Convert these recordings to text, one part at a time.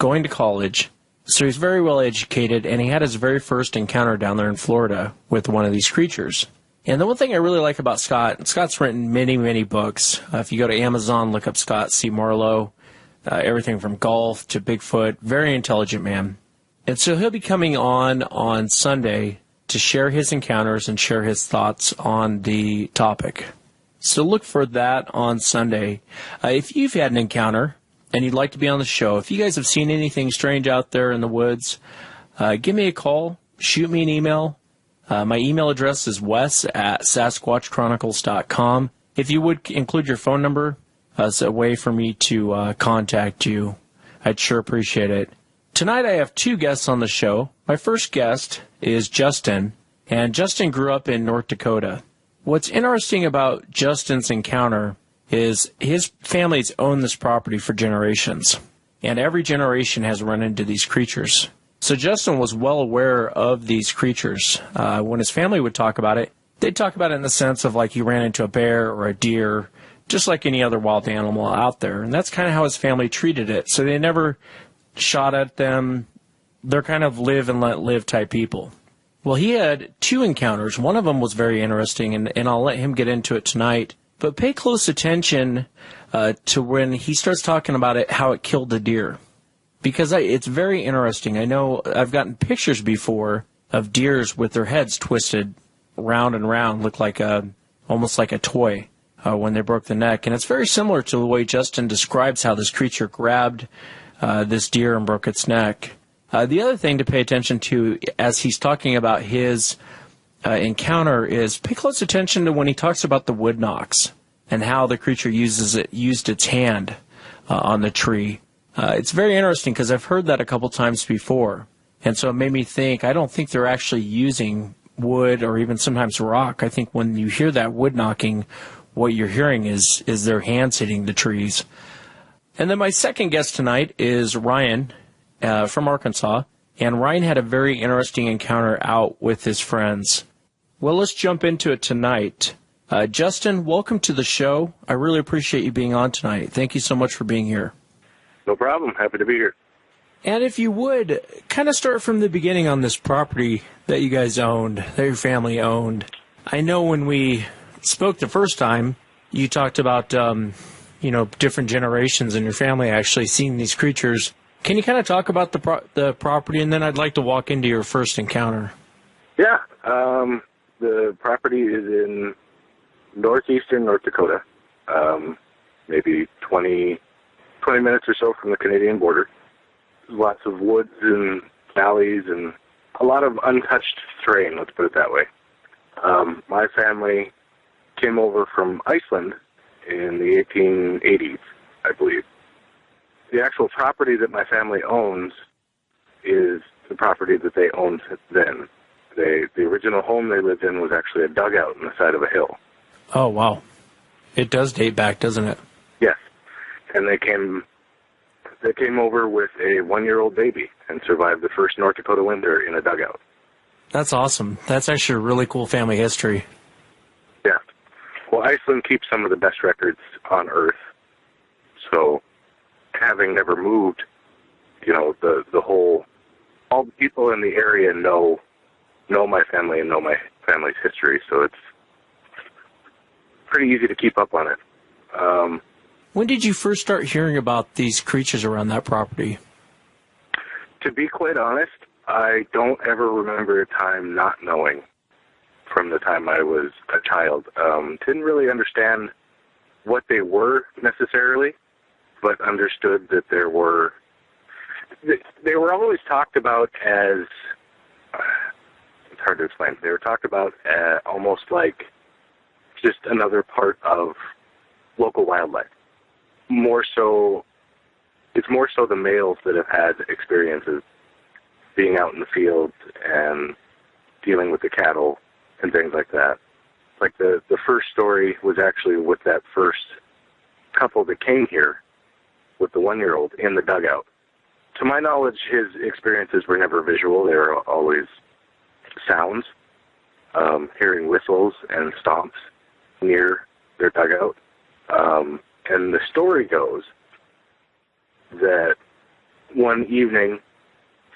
going to college, so he's very well educated, and he had his very first encounter down there in Florida with one of these creatures. And the one thing I really like about Scott, Scott's written many, many books. If you go to Amazon, look up Scott C. Marlowe, everything from golf to Bigfoot, very intelligent man. And so he'll be coming on Sunday to share his encounters and share his thoughts on the topic. So look for that on Sunday. If you've had an encounter and you'd like to be on the show, if you guys have seen anything strange out there in the woods, give me a call, shoot me an email. My email address is wes@sasquatchchronicles.com. If you would include your phone number as a way for me to contact you, I'd sure appreciate it. Tonight I have two guests on the show. My first guest is Justin, and Justin grew up in North Dakota. What's interesting about Justin's encounter is his family's owned this property for generations, and every generation has run into these creatures. So Justin was well aware of these creatures. When his family would talk about it, they'd talk about it in the sense of like he ran into a bear or a deer, just like any other wild animal out there. And that's kind of how his family treated it. So they never shot at them. They're kind of live and let live type people. Well, he had two encounters. One of them was very interesting, and I'll let him get into it tonight. But pay close attention to when he starts talking about it, how it killed the deer. Because it's very interesting. I know I've gotten pictures before of deers with their heads twisted round and round, look like almost like a toy when they broke the neck. And it's very similar to the way Justin describes how this creature grabbed this deer and broke its neck. The other thing to pay attention to as he's talking about his encounter is pay close attention to when he talks about the wood knocks and how the creature used its hand on the tree. It's very interesting because I've heard that a couple times before. And so it made me think, I don't think they're actually using wood or even sometimes rock. I think when you hear that wood knocking, what you're hearing is their hands hitting the trees. And then my second guest tonight is Ryan from Arkansas. And Ryan had a very interesting encounter out with his friends. Well, let's jump into it tonight. Justin, welcome to the show. I really appreciate you being on tonight. Thank you so much for being here. No problem. Happy to be here. And if you would, kind of start from the beginning on this property that you guys owned, that your family owned. I know when we spoke the first time, you talked about, different generations in your family actually seeing these creatures. Can you kind of talk about the property, and then I'd like to walk into your first encounter? Yeah. The property is in northeastern North Dakota, maybe 20 minutes or so from the Canadian border. Lots of woods and valleys and a lot of untouched terrain, let's put it that way. My family came over from Iceland in the 1880s, I believe. The actual property that my family owns is the property that they owned then. The original home they lived in was actually a dugout on the side of a hill. Oh, wow. It does date back, doesn't it? Yes. And they came over with a 1-year-old baby and survived the first North Dakota winter in a dugout. That's awesome. That's actually a really cool family history. Yeah. Well, Iceland keeps some of the best records on Earth. So having never moved, all the people in the area know my family and know my family's history. So it's pretty easy to keep up on it. When did you first start hearing about these creatures around that property? To be quite honest, I don't ever remember a time not knowing from the time I was a child. Didn't really understand what they were necessarily, but understood that they were always talked about as, it's hard to explain, they were talked about almost like just another part of local wildlife. It's more so the males that have had experiences being out in the fields and dealing with the cattle and things like that. Like the first story was actually with that first couple that came here with the 1-year-old in the dugout. To my knowledge, his experiences were never visual. They were always sounds, hearing whistles and stomps near their dugout. And the story goes that one evening,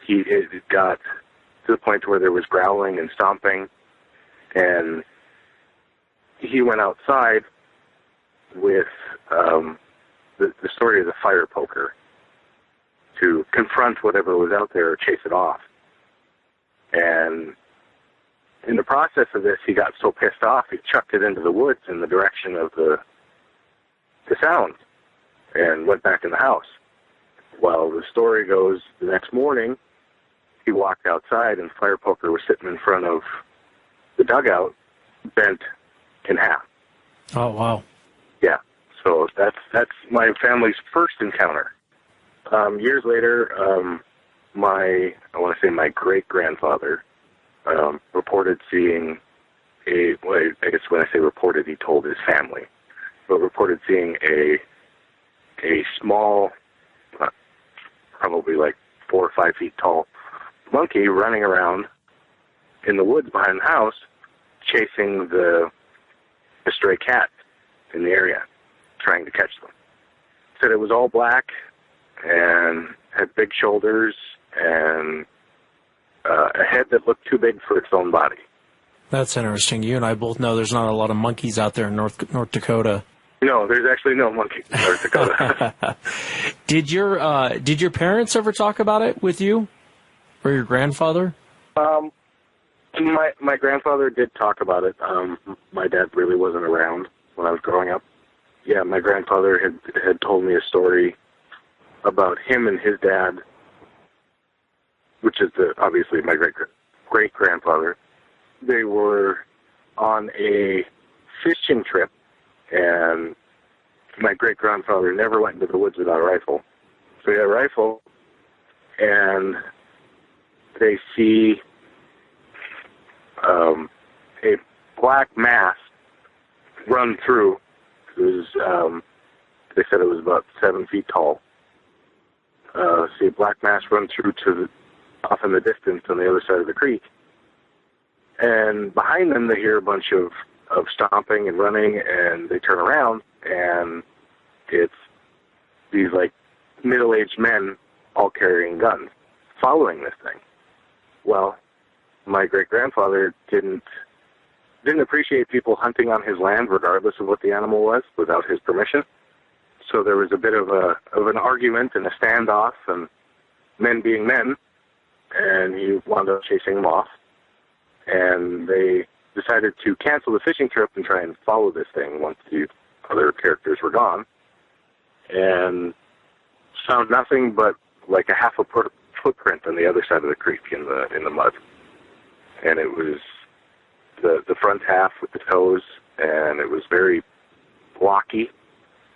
it got to the point where there was growling and stomping, and he went outside with the story of the fire poker to confront whatever was out there or chase it off. And in the process of this, he got so pissed off, he chucked it into the woods in the direction of the sound and went back in the house. Well, the story goes, the next morning, he walked outside and fire poker was sitting in front of the dugout, bent in half. Oh, wow. Yeah. So that's my family's first encounter. Years later, my great-grandfather reported seeing I guess when I say reported, he told his family, but reported seeing a small, probably like 4 or 5 feet tall monkey running around in the woods behind the house, chasing the stray cat in the area, trying to catch them. Said it was all black and had big shoulders and a head that looked too big for its own body. That's interesting. You and I both know there's not a lot of monkeys out there in North Dakota. No, there's actually no monkeys in North Dakota. Did your parents ever talk about it with you, or your grandfather? My grandfather did talk about it. My dad really wasn't around when I was growing up. Yeah, my grandfather had told me a story about him and his dad, which is obviously my great-grandfather. They were on a fishing trip, and my great-grandfather never went into the woods without a rifle. So he had a rifle, and they see a black mass run through. It was, they said it was about 7 feet tall. See a black mass run through off in the distance on the other side of the creek. And behind them, they hear a bunch of stomping and running, and they turn around, and it's these, like, middle-aged men all carrying guns, following this thing. Well, my great-grandfather didn't appreciate people hunting on his land, regardless of what the animal was, without his permission. So there was a bit of an argument and a standoff, and men being men, and he wound up chasing them off. And they decided to cancel the fishing trip and try and follow this thing once the other characters were gone, and found nothing but like a half a footprint on the other side of the creek in the mud. And it was the front half with the toes, and it was very blocky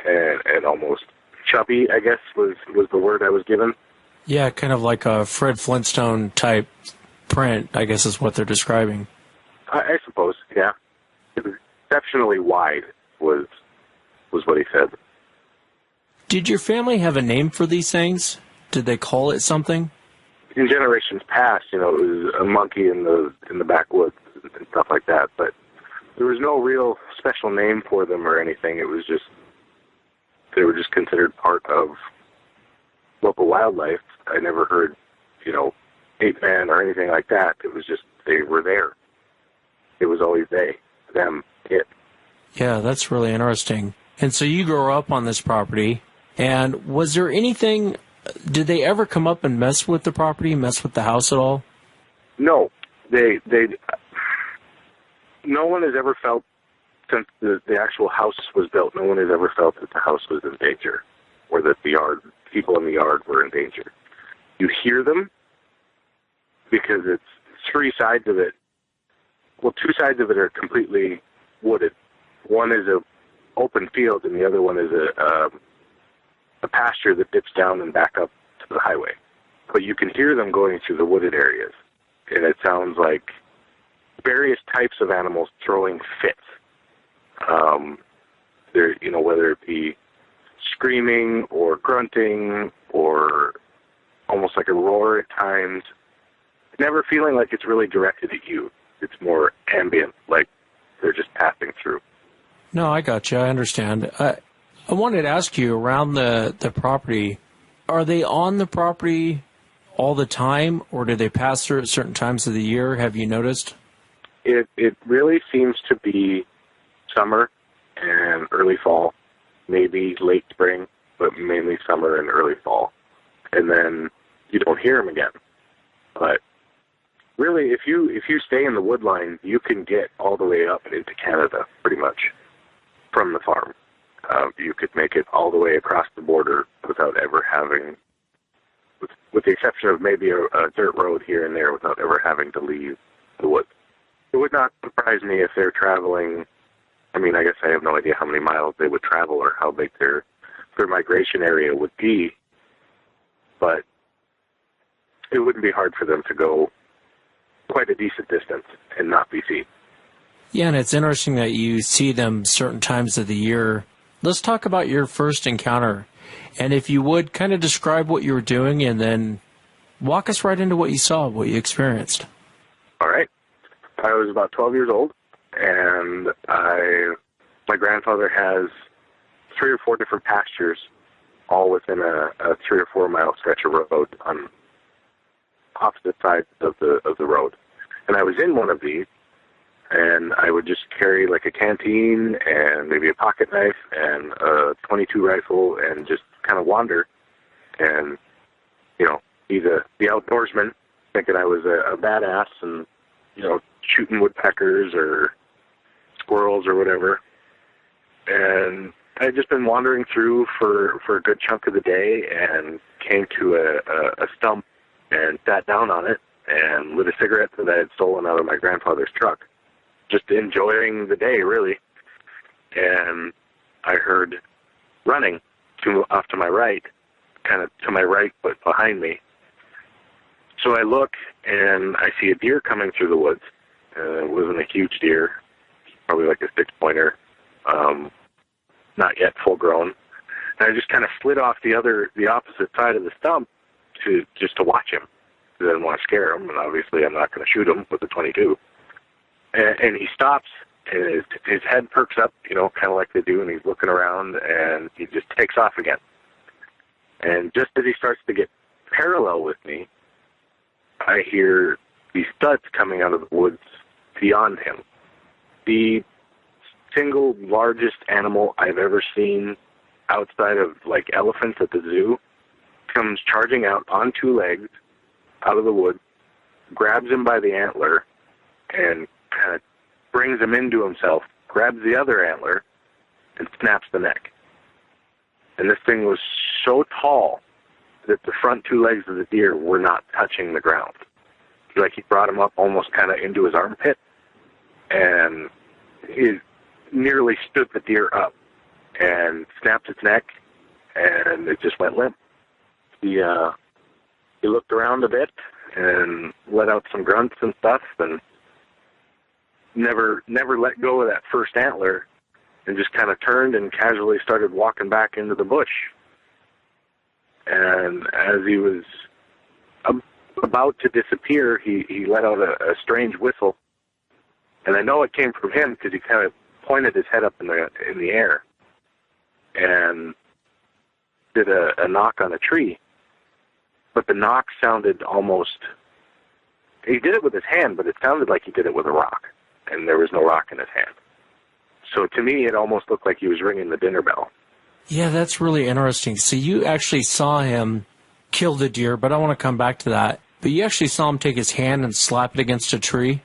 and almost chubby, I guess was the word I was given. Yeah, kind of like a Fred Flintstone type print, I guess is what they're describing. I suppose, yeah. It was exceptionally wide, was what he said. Did your family have a name for these things? Did they call it something? In generations past, it was a monkey in the backwoods and stuff like that, but there was no real special name for them or anything. It was just, they were just considered part of local wildlife. I never heard, ape man or anything like that. It was just, they were there. It was always they, them, it. Yeah, that's really interesting. And so you grew up on this property, and was there anything, did they ever come up and mess with the property, mess with the house at all? No. No one has ever felt, since the actual house was built, no one has ever felt that the house was in danger, or that people in the yard were in danger. You hear them, because it's 3 sides of it. Well, 2 sides of it are completely wooded. One is a open field, and the other one is a pasture that dips down and back up to the highway. But you can hear them going through the wooded areas, and it sounds like various types of animals throwing fits. Whether it be screaming or grunting or almost like a roar at times, never feeling like it's really directed at you. It's more ambient, like they're just passing through. No, I got you. I understand. I wanted to ask you, around the property, Are they on the property all the time, or do they pass through at certain times of the year? Have you noticed? It really seems to be summer and early fall, maybe late spring, but mainly summer and early fall. And then you don't hear them again. But really, if you stay in the wood line, you can get all the way up into Canada, pretty much, from the farm. You could make it all the way across the border without ever having, with the exception of maybe a dirt road here and there, without ever having to leave the woods. It would not surprise me if they're traveling. I mean, I guess I have no idea how many miles they would travel or how big their migration area would be, but it wouldn't be hard for them to go quite a decent distance and not be seen. Yeah, and it's interesting that you see them certain times of the year. Let's talk about your first encounter. And if you would, kind of describe what you were doing and then walk us right into what you saw, what you experienced. All right. I was about 12 years old, and my grandfather has 3 or 4 different pastures, all within a 3 or 4 mile stretch of road on opposite sides of the road. And I was in one of these, and I would just carry like a canteen and maybe a pocket knife and a .22 rifle and just kind of wander and, be the outdoorsman, thinking I was a badass and, shooting woodpeckers or squirrels or whatever. And I had just been wandering through for a good chunk of the day and came to a stump and sat down on it and lit a cigarette that I had stolen out of my grandfather's truck. Just enjoying the day, really. And I heard running off to my right, kind of to my right but behind me. So I look and I see a deer coming through the woods. It wasn't a huge deer, probably like a 6-pointer, not yet full grown. And I just kind of slid off the opposite side of the stump to watch him. I didn't want to scare him, and obviously I'm not going to shoot him with a .22. And he stops, and his head perks up, kind of like they do, and he's looking around, and he just takes off again. And just as he starts to get parallel with me, I hear these thuds coming out of the woods beyond him. The single largest animal I've ever seen outside of, like, elephants at the zoo comes charging out on 2 legs out of the woods, grabs him by the antler, and kind of brings him into himself, grabs the other antler, and snaps the neck. And this thing was so tall that the front 2 legs of the deer were not touching the ground. He brought him up almost kind of into his armpit, and he nearly stood the deer up and snapped its neck, and it just went limp. He looked around a bit and let out some grunts and stuff, and never let go of that first antler, and just kind of turned and casually started walking back into the bush. And as he was about to disappear, he let out a strange whistle, and I know it came from him because he kind of pointed his head up in the air and did a knock on a tree. But the knock sounded almost, he did it with his hand, but it sounded like he did it with a rock, and there was no rock in his hand. So to me, it almost looked like he was ringing the dinner bell. Yeah, that's really interesting. So you actually saw him kill the deer, but I want to come back to that. But you actually saw him take his hand and slap it against a tree?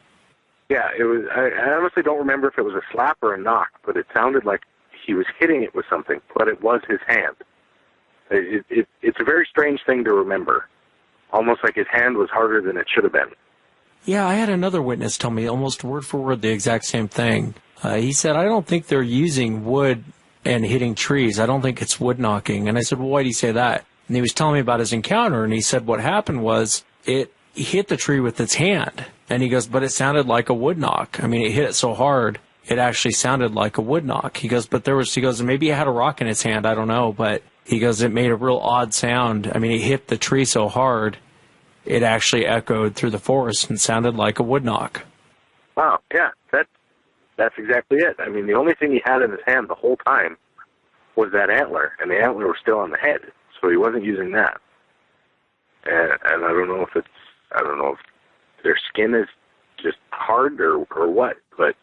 Yeah, it was. I honestly don't remember if it was a slap or a knock, but it sounded like he was hitting it with something, but it was his hand. It's a very strange thing to remember, almost like his hand was harder than it should have been. Yeah, I had another witness tell me almost word for word the exact same thing. He said, I don't think they're using wood and hitting trees. I don't think it's wood knocking. And I said, well, why do you say that? And he was telling me about his encounter, and he said what happened was it hit the tree with its hand. And he goes, but it sounded like a wood knock. I mean, it hit it so hard, it actually sounded like a wood knock. He goes, maybe it had a rock in its hand, I don't know, but he goes, it made a real odd sound. I mean, it hit the tree so hard, it actually echoed through the forest and sounded like a wood knock. Wow, yeah, that's exactly it. I mean, the only thing he had in his hand the whole time was that antler, and the antler was still on the head. So he wasn't using that. And I don't know if their skin is just hard or what, but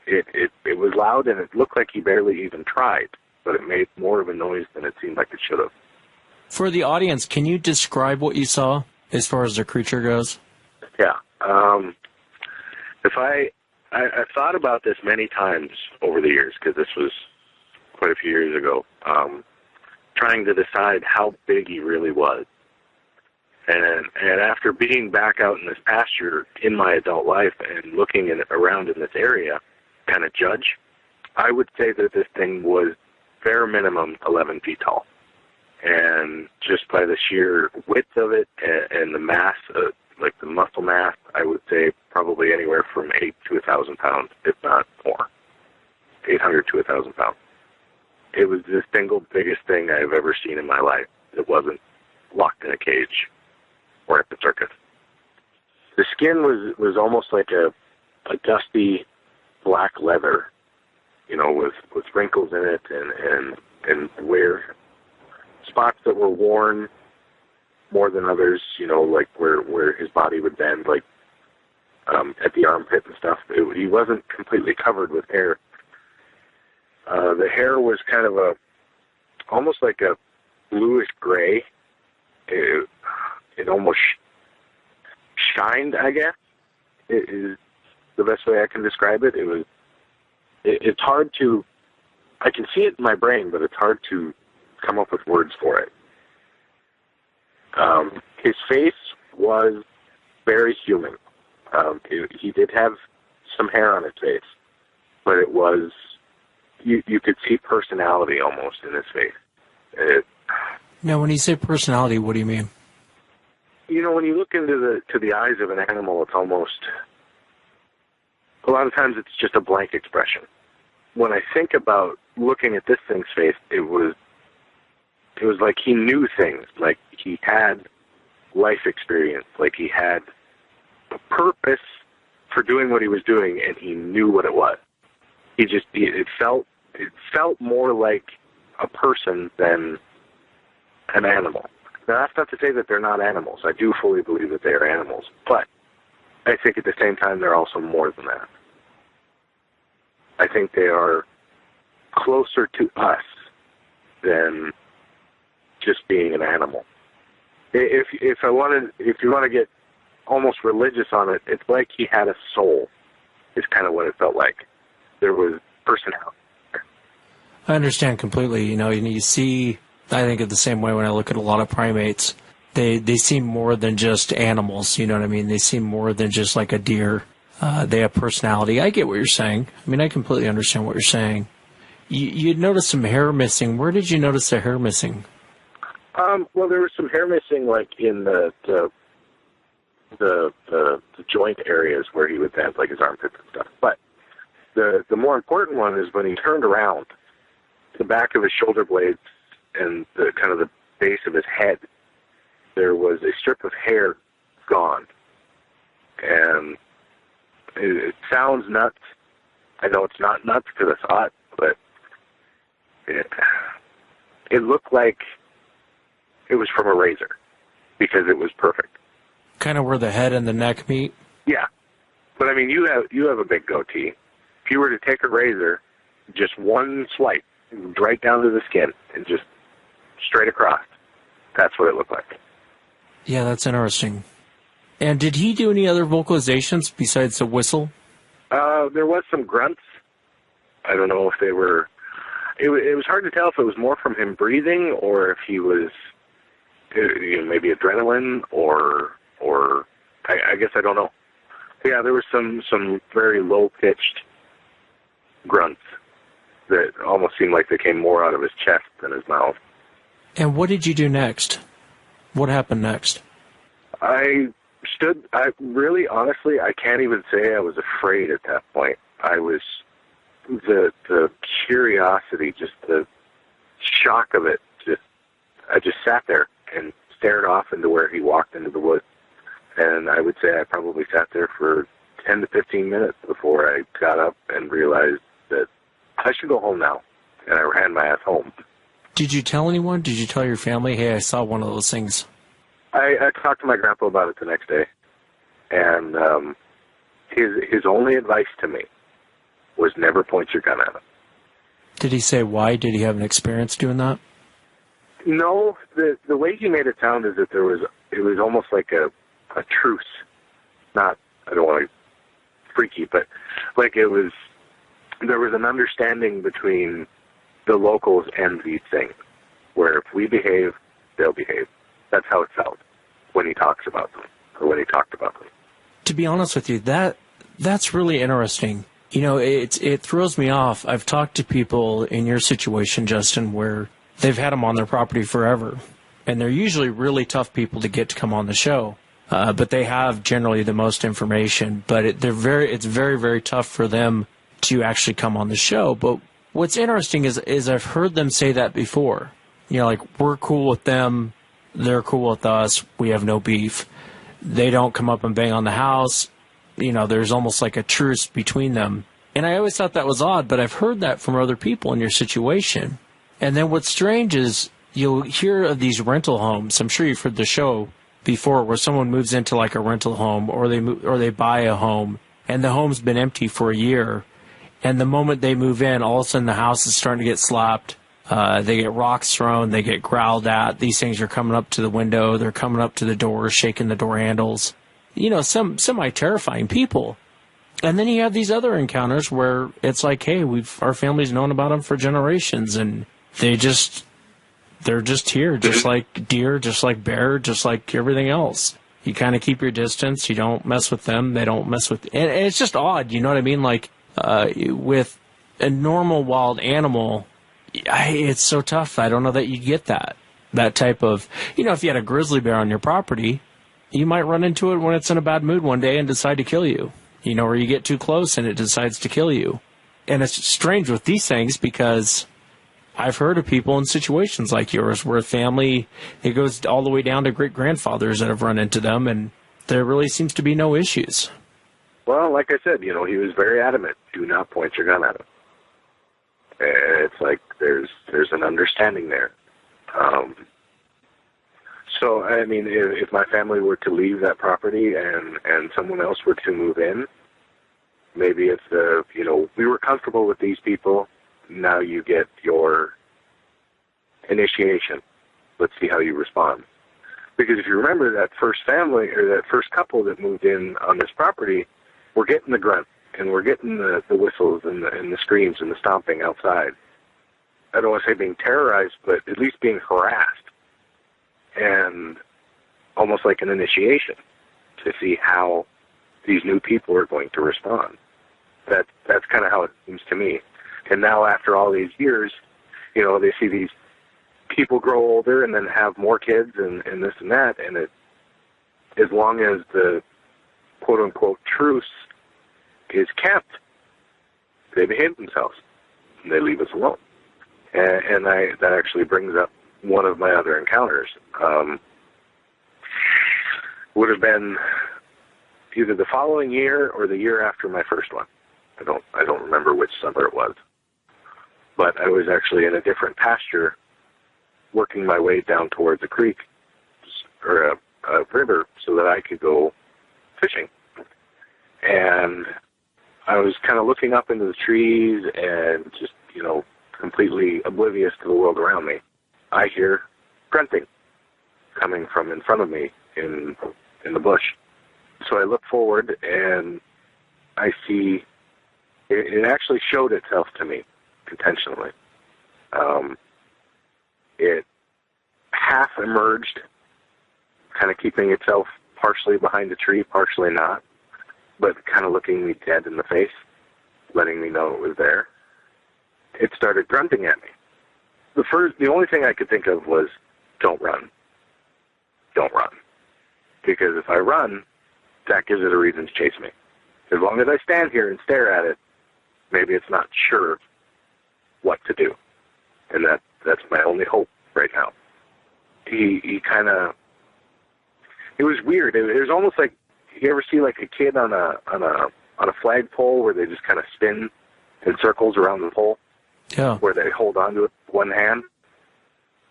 it was loud, and it looked like he barely even tried, but it made more of a noise than it seemed like it should have. For the audience, can you describe what you saw as far as the creature goes? Yeah. If I thought about this many times over the years, because this was quite a few years ago, trying to decide how big he really was. And after being back out in this pasture in my adult life and looking around in this area, kind of judge, I would say that this thing was bare minimum 11 feet tall. And just by the sheer width of it and the mass, like the muscle mass, I would say probably anywhere from 8 to 1,000 pounds, if not more. 800 to 1,000 pounds. It was the single biggest thing I've ever seen in my life. It wasn't locked in a cage or at the circus. The skin was almost like a dusty black leather, you know, with wrinkles in it and where spots that were worn more than others, you know, like where his body would bend, like at the armpit and stuff. He wasn't completely covered with hair. The hair was kind of almost like a bluish gray. It almost shined, I guess, is the best way I can describe it. It's hard to, I can see it in my brain, but it's hard to come up with words for it. His face was very human. He did have some hair on his face, but it was, you could see personality almost in his face. Now, when you say personality, what do you mean? You know, when you look into the eyes of an animal, it's almost, a lot of times it's just a blank expression. When I think about looking at this thing's face, it was like he knew things, like he had life experience, like he had a purpose for doing what he was doing, and he knew what it was. It felt more like a person than an animal. Now, that's not to say that they're not animals. I do fully believe that they are animals, but I think at the same time they're also more than that. I think they are closer to us than just being an animal. If you want to get almost religious on it, it's like he had a soul, is kind of what it felt like. There was personality. I understand completely. You know, you see, I think it the same way when I look at a lot of primates. They seem more than just animals, you know what I mean? They seem more than just like a deer. They have personality. I get what you're saying. I mean, I completely understand what you're saying. You'd noticed some hair missing. Where did you notice the hair missing? Well, there was some hair missing, like in the joint areas where he would bend, like his armpits and stuff. But the more important one is when he turned around, the back of his shoulder blades and the kind of the base of his head, there was a strip of hair gone. And it sounds nuts. I know it's not nuts because I saw it, but it looked like it was from a razor because it was perfect. Kind of where the head and the neck meet? Yeah. But, I mean, you have a big goatee. If you were to take a razor, just one swipe, right down to the skin, and just straight across, that's what it looked like. Yeah, that's interesting. And did he do any other vocalizations besides the whistle? There was some grunts. I don't know if they were... It was hard to tell if it was more from him breathing or if he was, maybe adrenaline or I guess I don't know. Yeah, there was some very low-pitched grunts that almost seemed like they came more out of his chest than his mouth. And what did you do next? What happened next? Really, honestly, I can't even say I was afraid at that point. I was, the curiosity, just the shock of it, I just sat there and stared off into where he walked into the woods. And I would say I probably sat there for 10 to 15 minutes before I got up and realized that I should go home now. And I ran my ass home. Did you tell anyone? Did you tell your family, hey, I saw one of those things? I talked to my grandpa about it the next day, and his only advice to me was never point your gun at him. Did he say why? Did he have an experience doing that? No, the way he made it sound is that it was almost like a truce. Not, I don't want to freaky, but like there was an understanding between the locals and these things, where if we behave, they'll behave. That's how it felt when he talks about them, or when he talked about them. To be honest with you, that's really interesting. You know, it throws me off. I've talked to people in your situation, Justin, where they've had them on their property forever, and they're usually really tough people to get to come on the show. But they have generally the most information. But it's very, very tough for them to actually come on the show. But what's interesting is I've heard them say that before. You know, like, we're cool with them, they're cool with us, we have no beef. They don't come up and bang on the house. You know, there's almost like a truce between them. And I always thought that was odd, but I've heard that from other people in your situation. And then what's strange is you'll hear of these rental homes. I'm sure you've heard the show before, where someone moves into like a rental home, or they buy a home, and the home's been empty for a year, and the moment they move in, all of a sudden the house is starting to get slapped. They get rocks thrown, they get growled at. These things are coming up to the window, they're coming up to the door, shaking the door handles. You know, some semi-terrifying people. And then you have these other encounters where it's like, hey, our family's known about them for generations, and they're just here, just like deer, just like bear, just like everything else. You kind of keep your distance. You don't mess with them. They don't mess with... And it's just odd, you know what I mean? Like, with a normal wild animal, it's so tough. I don't know that you get that type of... You know, if you had a grizzly bear on your property, you might run into it when it's in a bad mood one day and decide to kill you. You know, or you get too close and it decides to kill you. And it's strange with these things because I've heard of people in situations like yours where family, it goes all the way down to great-grandfathers that have run into them, and there really seems to be no issues. Well, like I said, you know, he was very adamant, do not point your gun at him. It's like there's an understanding there. So, I mean, if my family were to leave that property and someone else were to move in, maybe it's you know, we were comfortable with these people, now you get your initiation. Let's see how you respond. Because if you remember, that first family, or that first couple that moved in on this property, we're getting the grunt, and we're getting the whistles and the screams and the stomping outside. I don't want to say being terrorized, but at least being harassed. And almost like an initiation to see how these new people are going to respond. That's kind of how it seems to me. And now after all these years, you know, they see these people grow older and then have more kids and this and that, and as long as the quote-unquote truce is kept, they behave themselves, and they leave us alone. And that actually brings up one of my other encounters. Would have been either the following year or the year after my first one. I don't remember which summer it was. But I was actually in a different pasture, working my way down towards a creek or a river so that I could go fishing. And I was kind of looking up into the trees and just, you know, completely oblivious to the world around me. I hear grunting coming from in front of me in the bush. So I look forward and I see it actually showed itself to me intentionally. It half emerged, kind of keeping itself partially behind a tree, partially not, but kind of looking me dead in the face, letting me know it was there. It started grunting at me. The only thing I could think of was, don't run. Don't run. Because if I run, that gives it a reason to chase me. As long as I stand here and stare at it, maybe it's not sure what to do. And that's my only hope right now. He kind of, it was weird. It was almost like, you ever see like a kid on a flagpole where they just kind of spin in circles around the pole? Yeah. Where they hold on to it with one hand?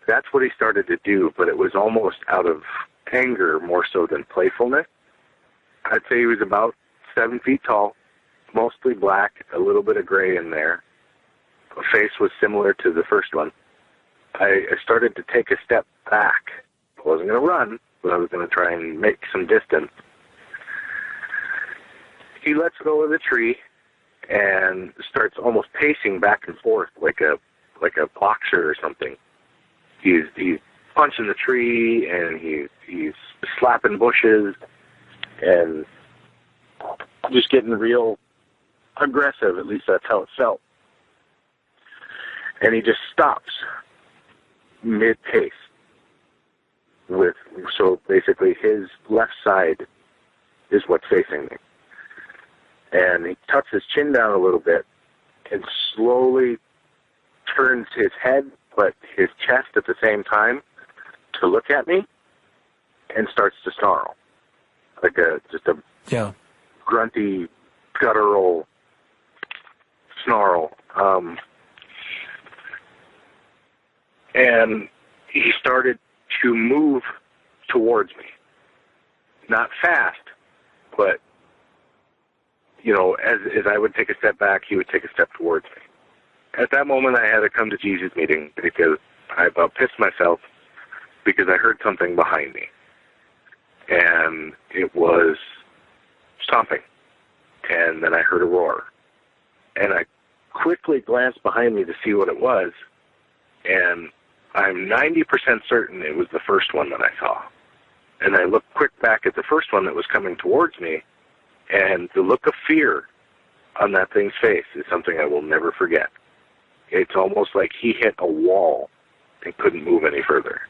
That's what he started to do, but it was almost out of anger more so than playfulness. I'd say he was about 7 feet tall, mostly black, a little bit of gray in there. The face was similar to the first one. I started to take a step back. I wasn't going to run, but I was going to try and make some distance. He lets go of the tree and starts almost pacing back and forth like a boxer or something. He's punching the tree, and he's slapping bushes and just getting real aggressive. At least that's how it felt. And he just stops mid-pace. So basically his left side is what's facing me. And he tucks his chin down a little bit and slowly turns his head, but his chest at the same time, to look at me, and starts to snarl. Like just a grunty, guttural snarl. And he started to move towards me. Not fast, but, as I would take a step back, he would take a step towards me. At that moment, I had a come to Jesus meeting because I about pissed myself because I heard something behind me. And it was stomping. And then I heard a roar. And I quickly glanced behind me to see what it was. And I'm 90% certain it was the first one that I saw. And I looked quick back at the first one that was coming towards me, and the look of fear on that thing's face is something I will never forget. It's almost like he hit a wall and couldn't move any further.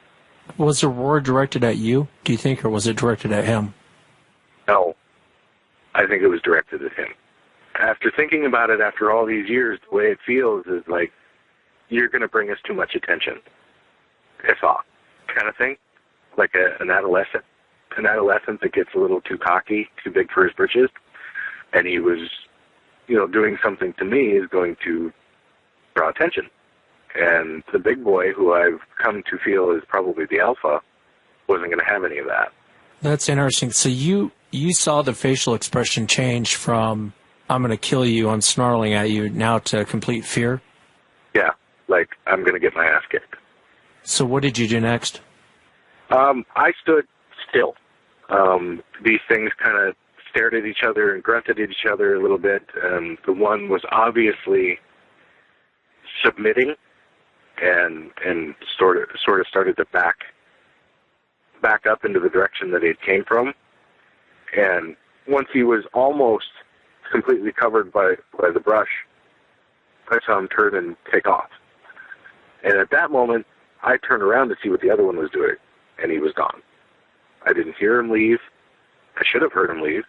Was the roar directed at you, do you think, or was it directed at him? No. I think it was directed at him. After thinking about it after all these years, the way it feels is like, you're going to bring us too much attention. Piss off, kind of thing. Like an adolescent. An adolescent that gets a little too cocky, too big for his britches. And he was, doing something to me is going to draw attention. And the big boy, who I've come to feel is probably the alpha, wasn't going to have any of that. That's interesting. So you saw the facial expression change from, I'm going to kill you, I'm snarling at you, now to complete fear? Yeah, like I'm going to get my ass kicked. So what did you do next? I stood still. These things kind of stared at each other and grunted at each other a little bit. The one was obviously submitting and sort of started to back up into the direction that it came from. And once he was almost completely covered by the brush, I saw him turn and take off. And at that moment, I turned around to see what the other one was doing, and he was gone. I didn't hear him leave. I should have heard him leave,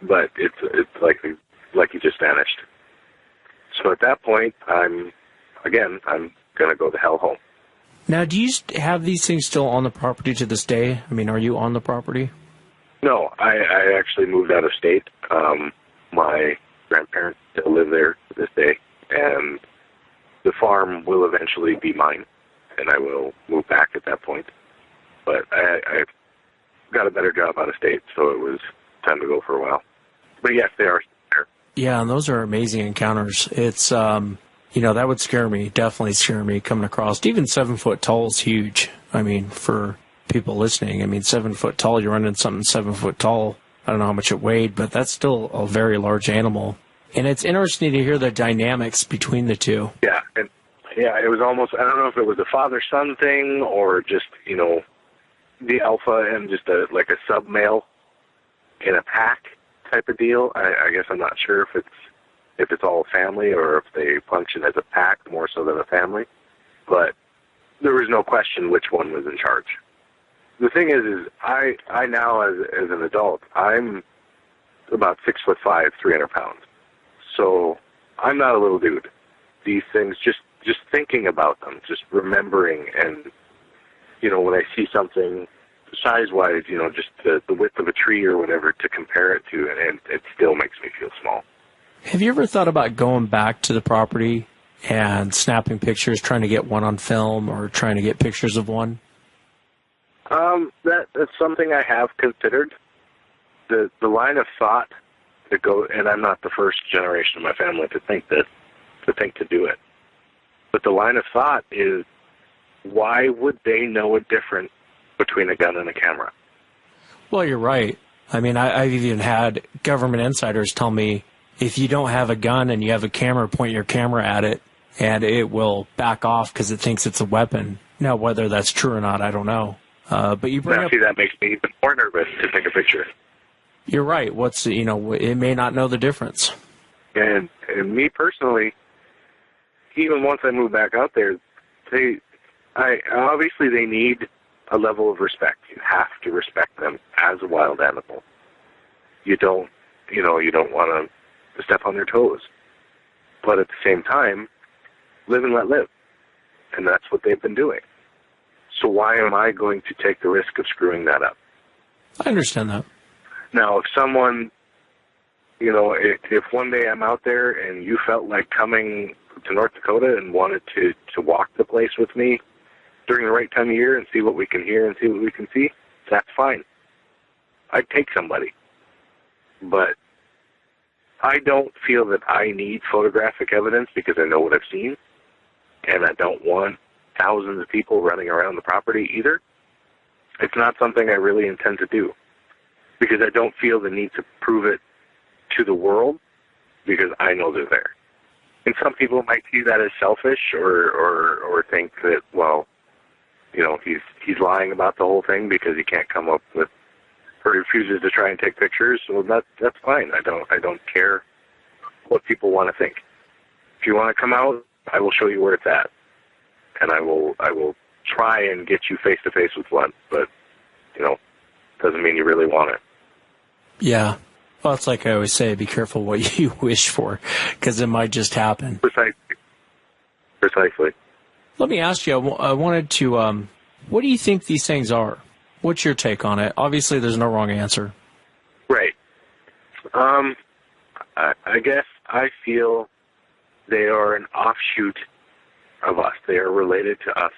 but it's like he just vanished. So at that point, I'm going to go the hell home. Now, do you have these things still on the property to this day? I mean, are you on the property? No, I actually moved out of state. My grandparents still live there to this day, and the farm will eventually be mine, and I will move back at that point. But I got a better job out of state, so it was time to go for a while. But yes, they are there. Yeah, and those are amazing encounters. It's, that would scare me, definitely scare me coming across. Even 7 foot tall is huge. I mean, for people listening, 7 foot tall, you're running something 7 foot tall. I don't know how much it weighed, but that's still a very large animal. And it's interesting to hear the dynamics between the two. Yeah, and it was almost, I don't know if it was a father-son thing or just, the alpha and just a sub-male in a pack type of deal. I guess I'm not sure if it's all family or if they function as a pack more so than a family. But there was no question which one was in charge. The thing is I now, as an adult, I'm about 6'5", 300 pounds. So I'm not a little dude. These things, just thinking about them, just remembering, and, when I see something size-wise, just the width of a tree or whatever to compare it to, and it still makes me feel small. Have you ever thought about going back to the property and snapping pictures, trying to get one on film or trying to get pictures of one? That's something I have considered. The line of thought to go, and I'm not the first generation of my family to think to do it. But the line of thought is, why would they know a difference between a gun and a camera? Well, you're right. I mean, I've even had government insiders tell me, if you don't have a gun and you have a camera, point your camera at it, and it will back off because it thinks it's a weapon. Now, whether that's true or not, I don't know. But you bring up... See, that makes me even more nervous to take a picture. You're right. It may not know the difference. And me personally, even once I move back out there, obviously they need a level of respect. You have to respect them as a wild animal. You don't want to step on their toes. But at the same time, live and let live. And that's what they've been doing. So why am I going to take the risk of screwing that up? I understand that. Now, if someone, if one day I'm out there and you felt like coming to North Dakota and wanted to walk the place with me during the right time of year and see what we can hear and see what we can see, that's fine. I'd take somebody. But I don't feel that I need photographic evidence because I know what I've seen, and I don't want thousands of people running around the property either. It's not something I really intend to do because I don't feel the need to prove it to the world because I know they're there. And some people might see that as selfish or think that, well, he's lying about the whole thing because he can't come up with or refuses to try and take pictures. Well, that's fine. I don't care what people want to think. If you want to come out, I will show you where it's at, and I will try and get you face to face with one. But doesn't mean you really want it. Yeah. Well, it's like I always say, be careful what you wish for, because it might just happen. Precisely. Let me ask you, I wanted to, what do you think these things are? What's your take on it? Obviously, there's no wrong answer. Right. I guess I feel they are an offshoot of us. They are related to us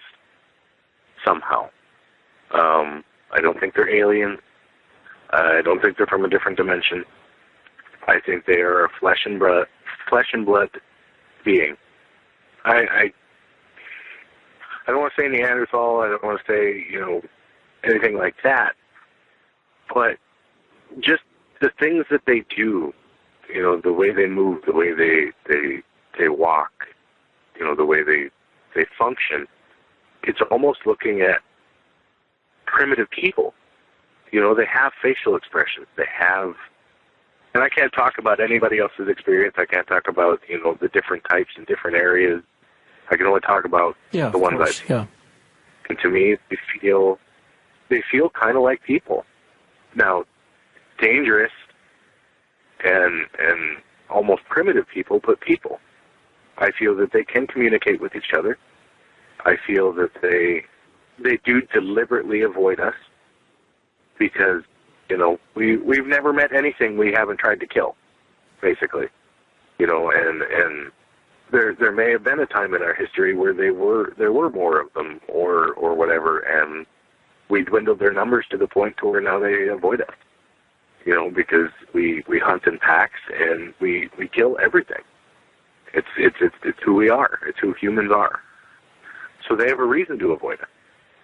somehow. I don't think they're aliens. I don't think they're from a different dimension. I think they are a flesh and blood being. I don't want to say Neanderthal. I don't want to say anything like that. But just the things that they do, the way they move, the way they walk, the way they function. It's almost looking at primitive people. They have facial expressions. They have, and I can't talk about anybody else's experience. I can't talk about, the different types in different areas. I can only talk about the ones I've seen. Yeah. And to me, they feel kind of like people. Now, dangerous and almost primitive people, but people. I feel that they can communicate with each other. I feel that they do deliberately avoid us because, we've never met anything we haven't tried to kill, basically. And there may have been a time in our history where there were more of them or whatever, and we dwindled their numbers to the point to where now they avoid us. Because we hunt in packs and we kill everything. It's who we are. It's who humans are. So they have a reason to avoid us.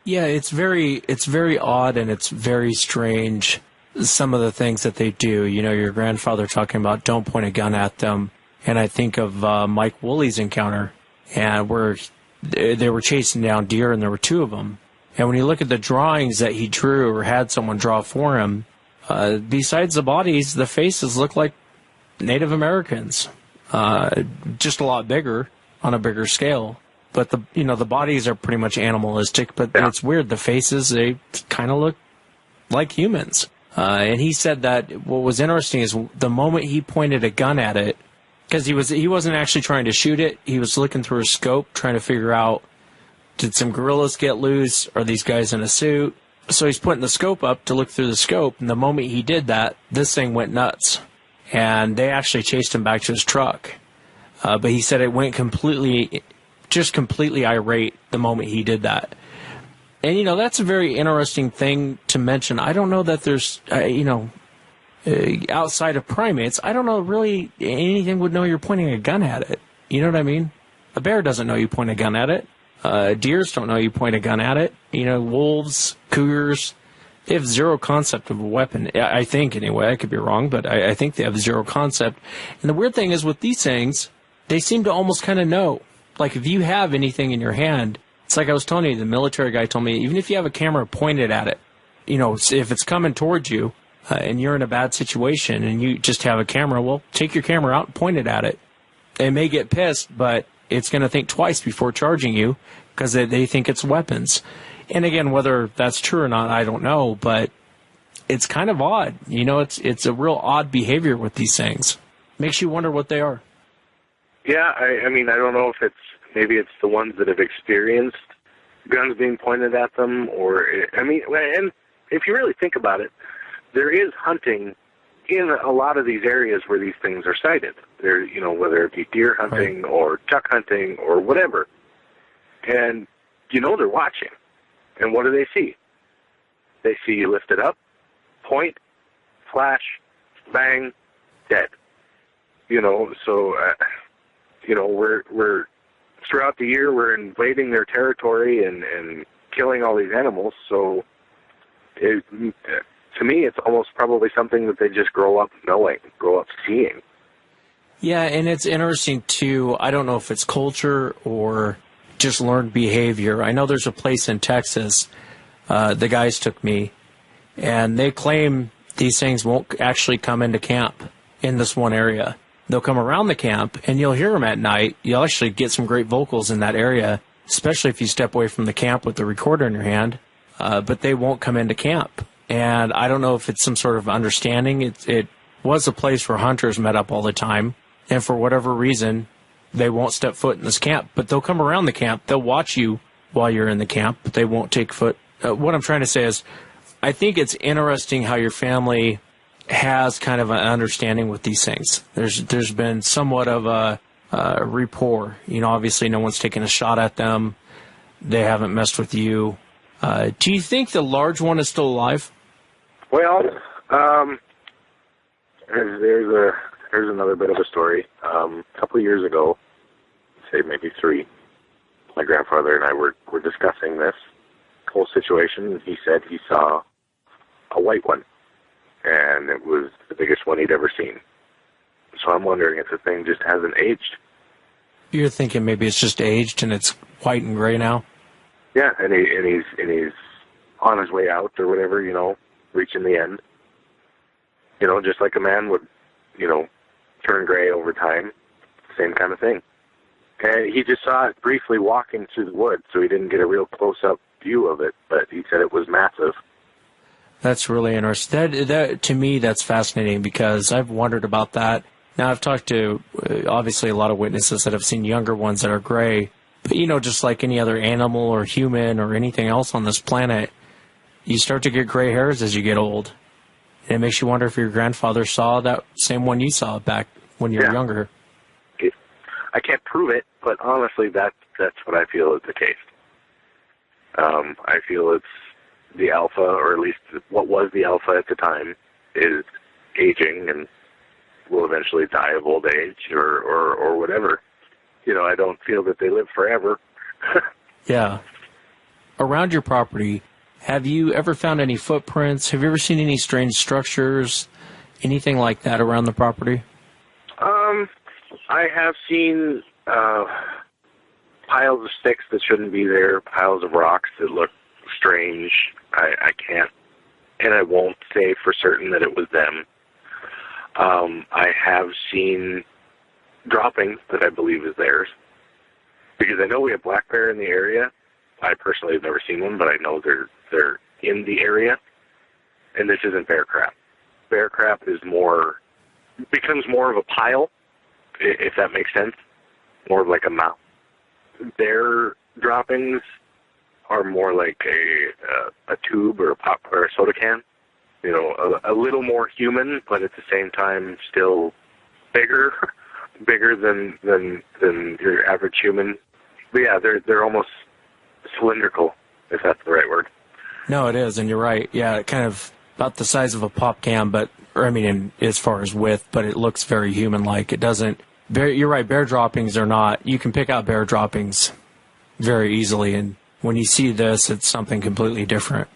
Yeah, it's very odd and it's very strange, some of the things that they do. Your grandfather talking about don't point a gun at them. And I think of Mike Woolley's encounter, and where they were chasing down deer, and there were two of them. And when you look at the drawings that he drew or had someone draw for him, besides the bodies, the faces look like Native Americans, just a lot bigger, on a bigger scale. But the bodies are pretty much animalistic, but it's weird. The faces, they kind of look like humans. And he said that what was interesting is the moment he pointed a gun at it, because he wasn't actually trying to shoot it, he was looking through a scope, trying to figure out, did some gorillas get loose? Are these guys in a suit? So he's putting the scope up to look through the scope, and the moment he did that, this thing went nuts. And they actually chased him back to his truck. But he said it went completely irate the moment he did that. And, that's a very interesting thing to mention. I don't know that there's, outside of primates, I don't know really anything would know you're pointing a gun at it. You know what I mean? A bear doesn't know you point a gun at it. Deers don't know you point a gun at it. Wolves, cougars, they have zero concept of a weapon. I think, anyway. I could be wrong, but I think they have zero concept. And the weird thing is with these things, they seem to almost kind of know. Like, if you have anything in your hand, it's like I was telling you, the military guy told me, even if you have a camera pointed at it, if it's coming towards you and you're in a bad situation and you just have a camera, well, take your camera out and point it at it. It may get pissed, but it's going to think twice before charging you because they think it's weapons. And again, whether that's true or not, I don't know, but it's kind of odd. It's a real odd behavior with these things. Makes you wonder what they are. Yeah, I mean, I don't know if maybe it's the ones that have experienced guns being pointed at them, and if you really think about it, there is hunting in a lot of these areas where these things are sighted. There, whether it be deer hunting or duck hunting or whatever. And, they're watching. And what do they see? They see you lift it up, point, flash, bang, dead. We're throughout the year we're invading their territory and killing all these animals. So, to me, it's almost probably something that they just grow up knowing, grow up seeing. Yeah, and it's interesting too. I don't know if it's culture or just learned behavior. I know there's a place in Texas. The guys took me, and they claim these things won't actually come into camp in this one area. They'll come around the camp, and you'll hear them at night. You'll actually get some great vocals in that area, especially if you step away from the camp with the recorder in your hand. But they won't come into camp. And I don't know if it's some sort of understanding. It was a place where hunters met up all the time, and for whatever reason, they won't step foot in this camp. But they'll come around the camp. They'll watch you while you're in the camp, but they won't take foot. What I'm trying to say is, I think it's interesting how your family has kind of an understanding with these things. There's been somewhat of a rapport. Obviously no one's taken a shot at them. They haven't messed with you. Do you think the large one is still alive? Well, there's another bit of a story. A couple of years ago, say maybe 3, my grandfather and I were discussing this whole situation, and he said he saw a white one, and it was the biggest one he'd ever seen. So I'm wondering if the thing just hasn't aged. You're thinking maybe it's just aged and it's white and gray now? Yeah, and he's on his way out or whatever, reaching the end. Just like a man would, turn gray over time, same kind of thing. And he just saw it briefly walking through the woods, so he didn't get a real close-up view of it, but he said it was massive. That's really interesting. That to me, that's fascinating because I've wondered about that. Now, I've talked to, obviously, a lot of witnesses that have seen younger ones that are gray. But, just like any other animal or human or anything else on this planet, you start to get gray hairs as you get old. And it makes you wonder if your grandfather saw that same one you saw back when you were younger. I can't prove it, but honestly, that's what I feel is the case. I feel it's the alpha, or at least what was the alpha at the time, is aging and will eventually die of old age or whatever. I don't feel that they live forever. Yeah. Around your property, have you ever found any footprints? Have you ever seen any strange structures, anything like that around the property? I have seen piles of sticks that shouldn't be there, piles of rocks that look strange. I can't, and I won't say for certain that it was them. I have seen droppings that I believe is theirs, because I know we have black bear in the area. I personally have never seen one, but I know they're in the area, and this isn't bear crap. Bear crap becomes more of a pile, if that makes sense, more of like a mound. Their droppings are more like a tube or a pop or a soda can, a little more human, but at the same time still bigger, bigger than your average human. But yeah, they're almost cylindrical, if that's the right word. No, it is, and you're right. Yeah, kind of about the size of a pop can, as far as width, but it looks very human-like. It doesn't. You're right. Bear droppings are not. You can pick out bear droppings very easily, and when you see this, it's something completely different.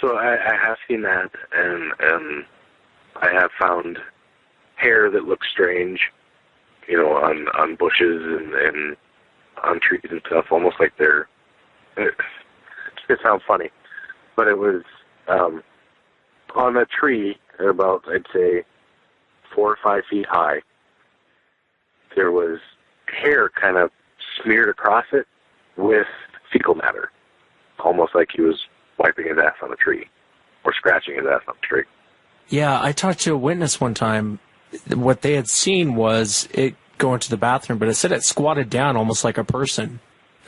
So I have seen that, and I have found hair that looks strange, on bushes and on trees and stuff, almost like they're. It sounds funny, but it was on a tree about, I'd say, 4 or 5 feet high. There was hair kind of smeared across it with fecal matter, almost like he was wiping his ass on a tree or scratching his ass on a tree. Yeah, I talked to a witness one time. What they had seen was it going to the bathroom, but it said it squatted down almost like a person.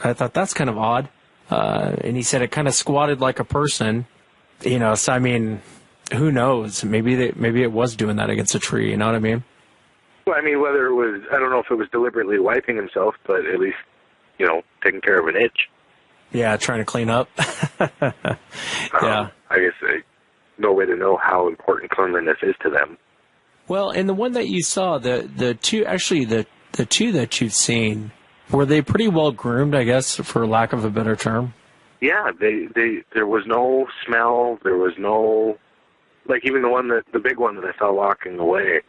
I thought that's kind of odd. And he said it kind of squatted like a person. So I mean, who knows? Maybe it was doing that against a tree. You know what I mean? Well, I mean, whether it was, I don't know if it was deliberately wiping himself, but at least, taking care of an itch. Yeah, trying to clean up. Yeah. I guess no way to know how important cleanliness is to them. Well, and the one that you saw, the two that you've seen, were they pretty well groomed, I guess, for lack of a better term? Yeah, there was no smell. There was no, like even the big one that I saw walking away,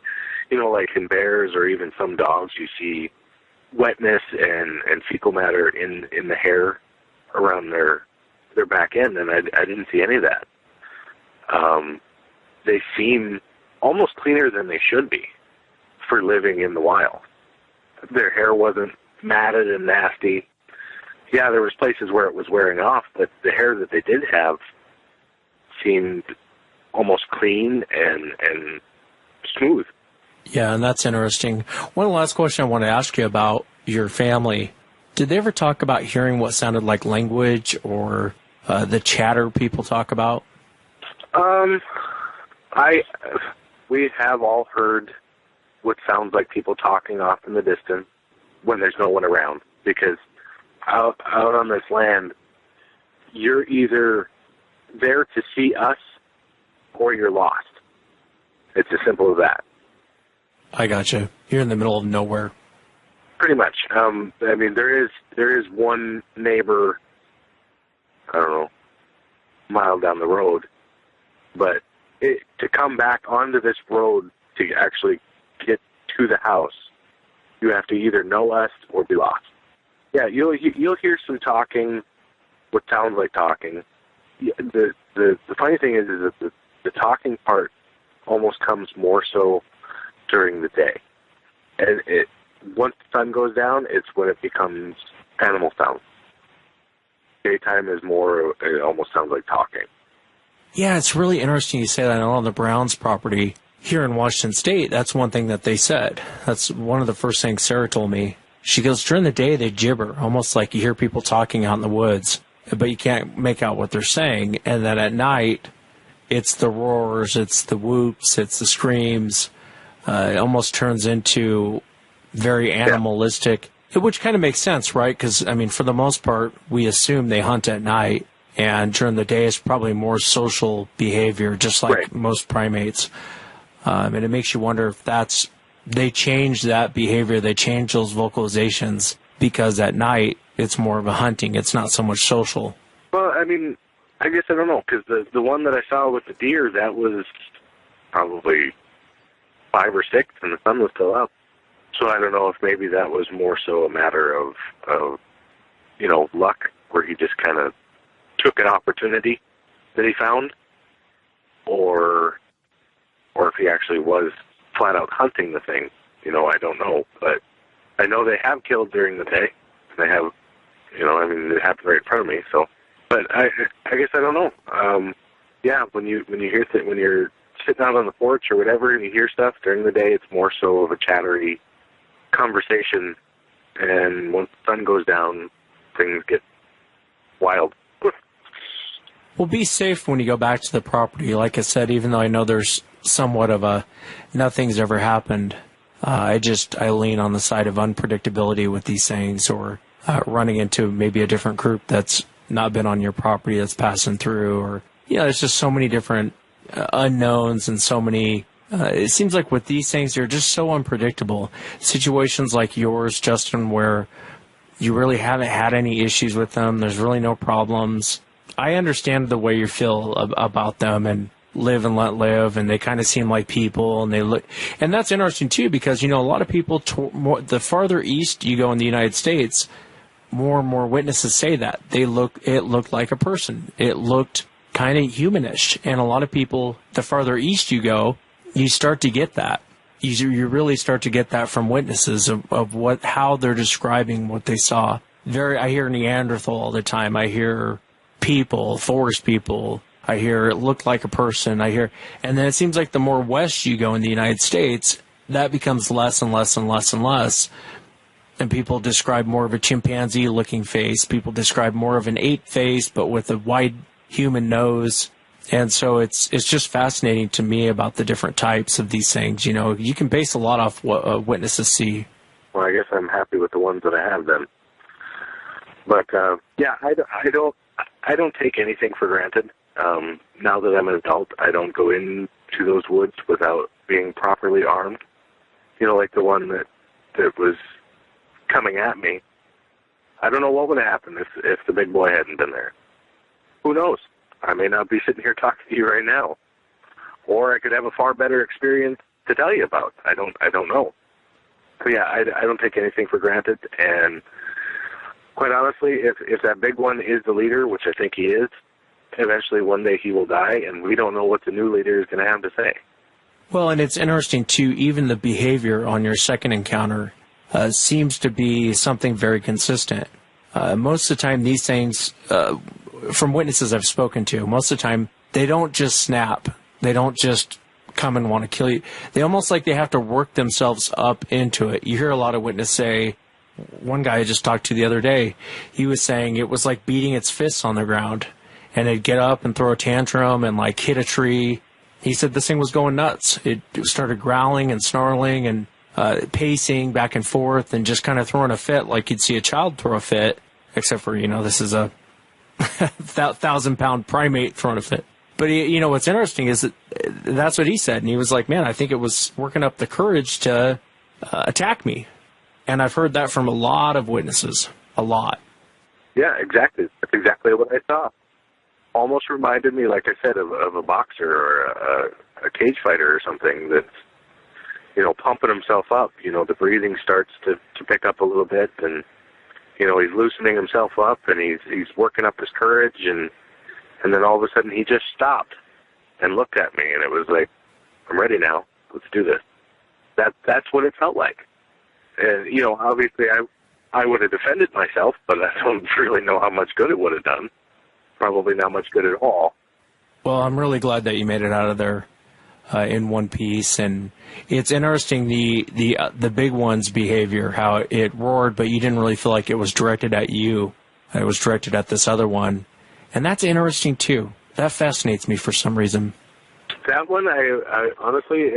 like in bears or even some dogs, you see wetness and fecal matter in the hair around their back end, and I didn't see any of that. They seem almost cleaner than they should be for living in the wild. Their hair wasn't matted and nasty. Yeah, there was places where it was wearing off, but the hair that they did have seemed almost clean and smooth. Yeah, and that's interesting. One last question I want to ask you about your family. Did they ever talk about hearing what sounded like language or the chatter people talk about? We have all heard what sounds like people talking off in the distance when there's no one around, because out on this land, you're either there to see us or you're lost. It's as simple as that. I gotcha. You're in the middle of nowhere. Pretty much. I mean, there is one neighbor, I don't know, mile down the road, but to come back onto this road to actually get to the house, you have to either know us or be lost. Yeah, you'll hear some talking, what sounds like talking. The funny thing is that the talking part almost comes more so during the day, and once the sun goes down, it's when it becomes animal sounds. Daytime is more, it almost sounds like talking. Yeah, it's really interesting you say that. I know on the Browns property here in Washington State, that's one thing that they said. That's one of the first things Sarah told me. She goes, during the day, they gibber, almost like you hear people talking out in the woods, but you can't make out what they're saying. And then at night, it's the roars, it's the whoops, it's the screams. It almost turns into very animalistic, which kind of makes sense, right? Because, I mean, for the most part, we assume they hunt at night, and during the day, it's probably more social behavior, just like most primates. And it makes you wonder if they change that behavior, they change those vocalizations, because at night, it's more of a hunting. It's not so much social. Well, I mean, I guess I don't know, because the one that I saw with the deer, that was probably 5 or 6, and the sun was still up. So I don't know if maybe that was more so a matter of luck, where he just kind of took an opportunity that he found, or if he actually was flat out hunting the thing. I don't know, but I know they have killed during the day. They have, it happened right in front of me. So, but I guess I don't know. Yeah, when you're sitting out on the porch or whatever, and you hear stuff during the day, it's more so of a chattery conversation, and once the sun goes down, things get wild. Well, be safe when you go back to the property. Like I said, even though I know there's somewhat of a nothing's ever happened, I lean on the side of unpredictability with these things, or running into maybe a different group that's not been on your property that's passing through, or, there's just so many different unknowns and so many, it seems like with these things, they're just so unpredictable. Situations like yours, Justin, where you really haven't had any issues with them, there's really no problems. I understand the way you feel about them, and live and let live, and they kind of seem like people, and they look, and that's interesting too, because, a lot of people, the farther east you go in the United States, more and more witnesses say that it looked like a person. It looked kind of humanish. And a lot of people, the farther east you go, you start to get that. You really start to get that from witnesses of how they're describing what they saw. I hear Neanderthal all the time. I hear people, forest people. I hear it looked like a person. And then it seems like the more west you go in the United States, that becomes less and less and less and less. And people describe more of a chimpanzee-looking face. People describe more of an ape face, but with a wide human nose. And so it's just fascinating to me about the different types of these things. You can base a lot off what witnesses see. Well, I guess I'm happy with the ones that I have then. But I don't take anything for granted. Now that I'm an adult, I don't go into those woods without being properly armed. Like the one that was coming at me. I don't know what would have happened if the big boy hadn't been there. Who knows? I may not be sitting here talking to you right now, or I could have a far better experience to tell you about. I don't know. So yeah, I don't take anything for granted, and quite honestly, if that big one is the leader, which I think he is, eventually one day he will die, and we don't know what the new leader is going to have to say. Well, and it's interesting too, even the behavior on your second encounter seems to be something very consistent. Most of the time, these things, from witnesses I've spoken to, most of the time, they don't just snap. They don't just come and want to kill you. They almost like they have to work themselves up into it. You hear a lot of witnesses say, one guy I just talked to the other day, he was saying it was like beating its fists on the ground, and it'd get up and throw a tantrum and like hit a tree. He said this thing was going nuts. It started growling and snarling and pacing back and forth and just kind of throwing a fit like you'd see a child throw a fit, except for, this is a 1,000-pound primate throwing a fit. But, what's interesting is that's what he said. And he was like, man, I think it was working up the courage to attack me. And I've heard that from a lot of witnesses, a lot. Yeah, exactly. That's exactly what I saw. Almost reminded me, like I said, of a boxer or a cage fighter or something that's, pumping himself up. The breathing starts to pick up a little bit, and, he's loosening himself up, and he's working up his courage, and then all of a sudden he just stopped and looked at me, and it was like, I'm ready now. Let's do this. That's what it felt like. And, obviously I would have defended myself, but I don't really know how much good it would have done. Probably not much good at all. Well, I'm really glad that you made it out of there in one piece, and it's interesting the big one's behavior, how it roared, but you didn't really feel like it was directed at you. It was directed at this other one, and that's interesting too. That fascinates me for some reason. That one, I honestly,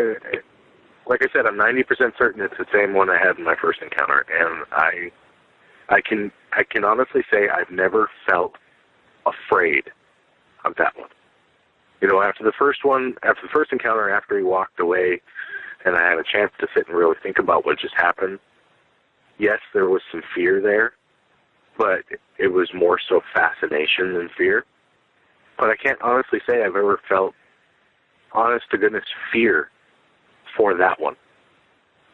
like I said, I'm 90% certain it's the same one I had in my first encounter, and I can honestly say I've never felt afraid of that one. After the first encounter, after he walked away, and I had a chance to sit and really think about what just happened, yes, there was some fear there, but it was more so fascination than fear. But I can't honestly say I've ever felt, honest to goodness, fear for that one.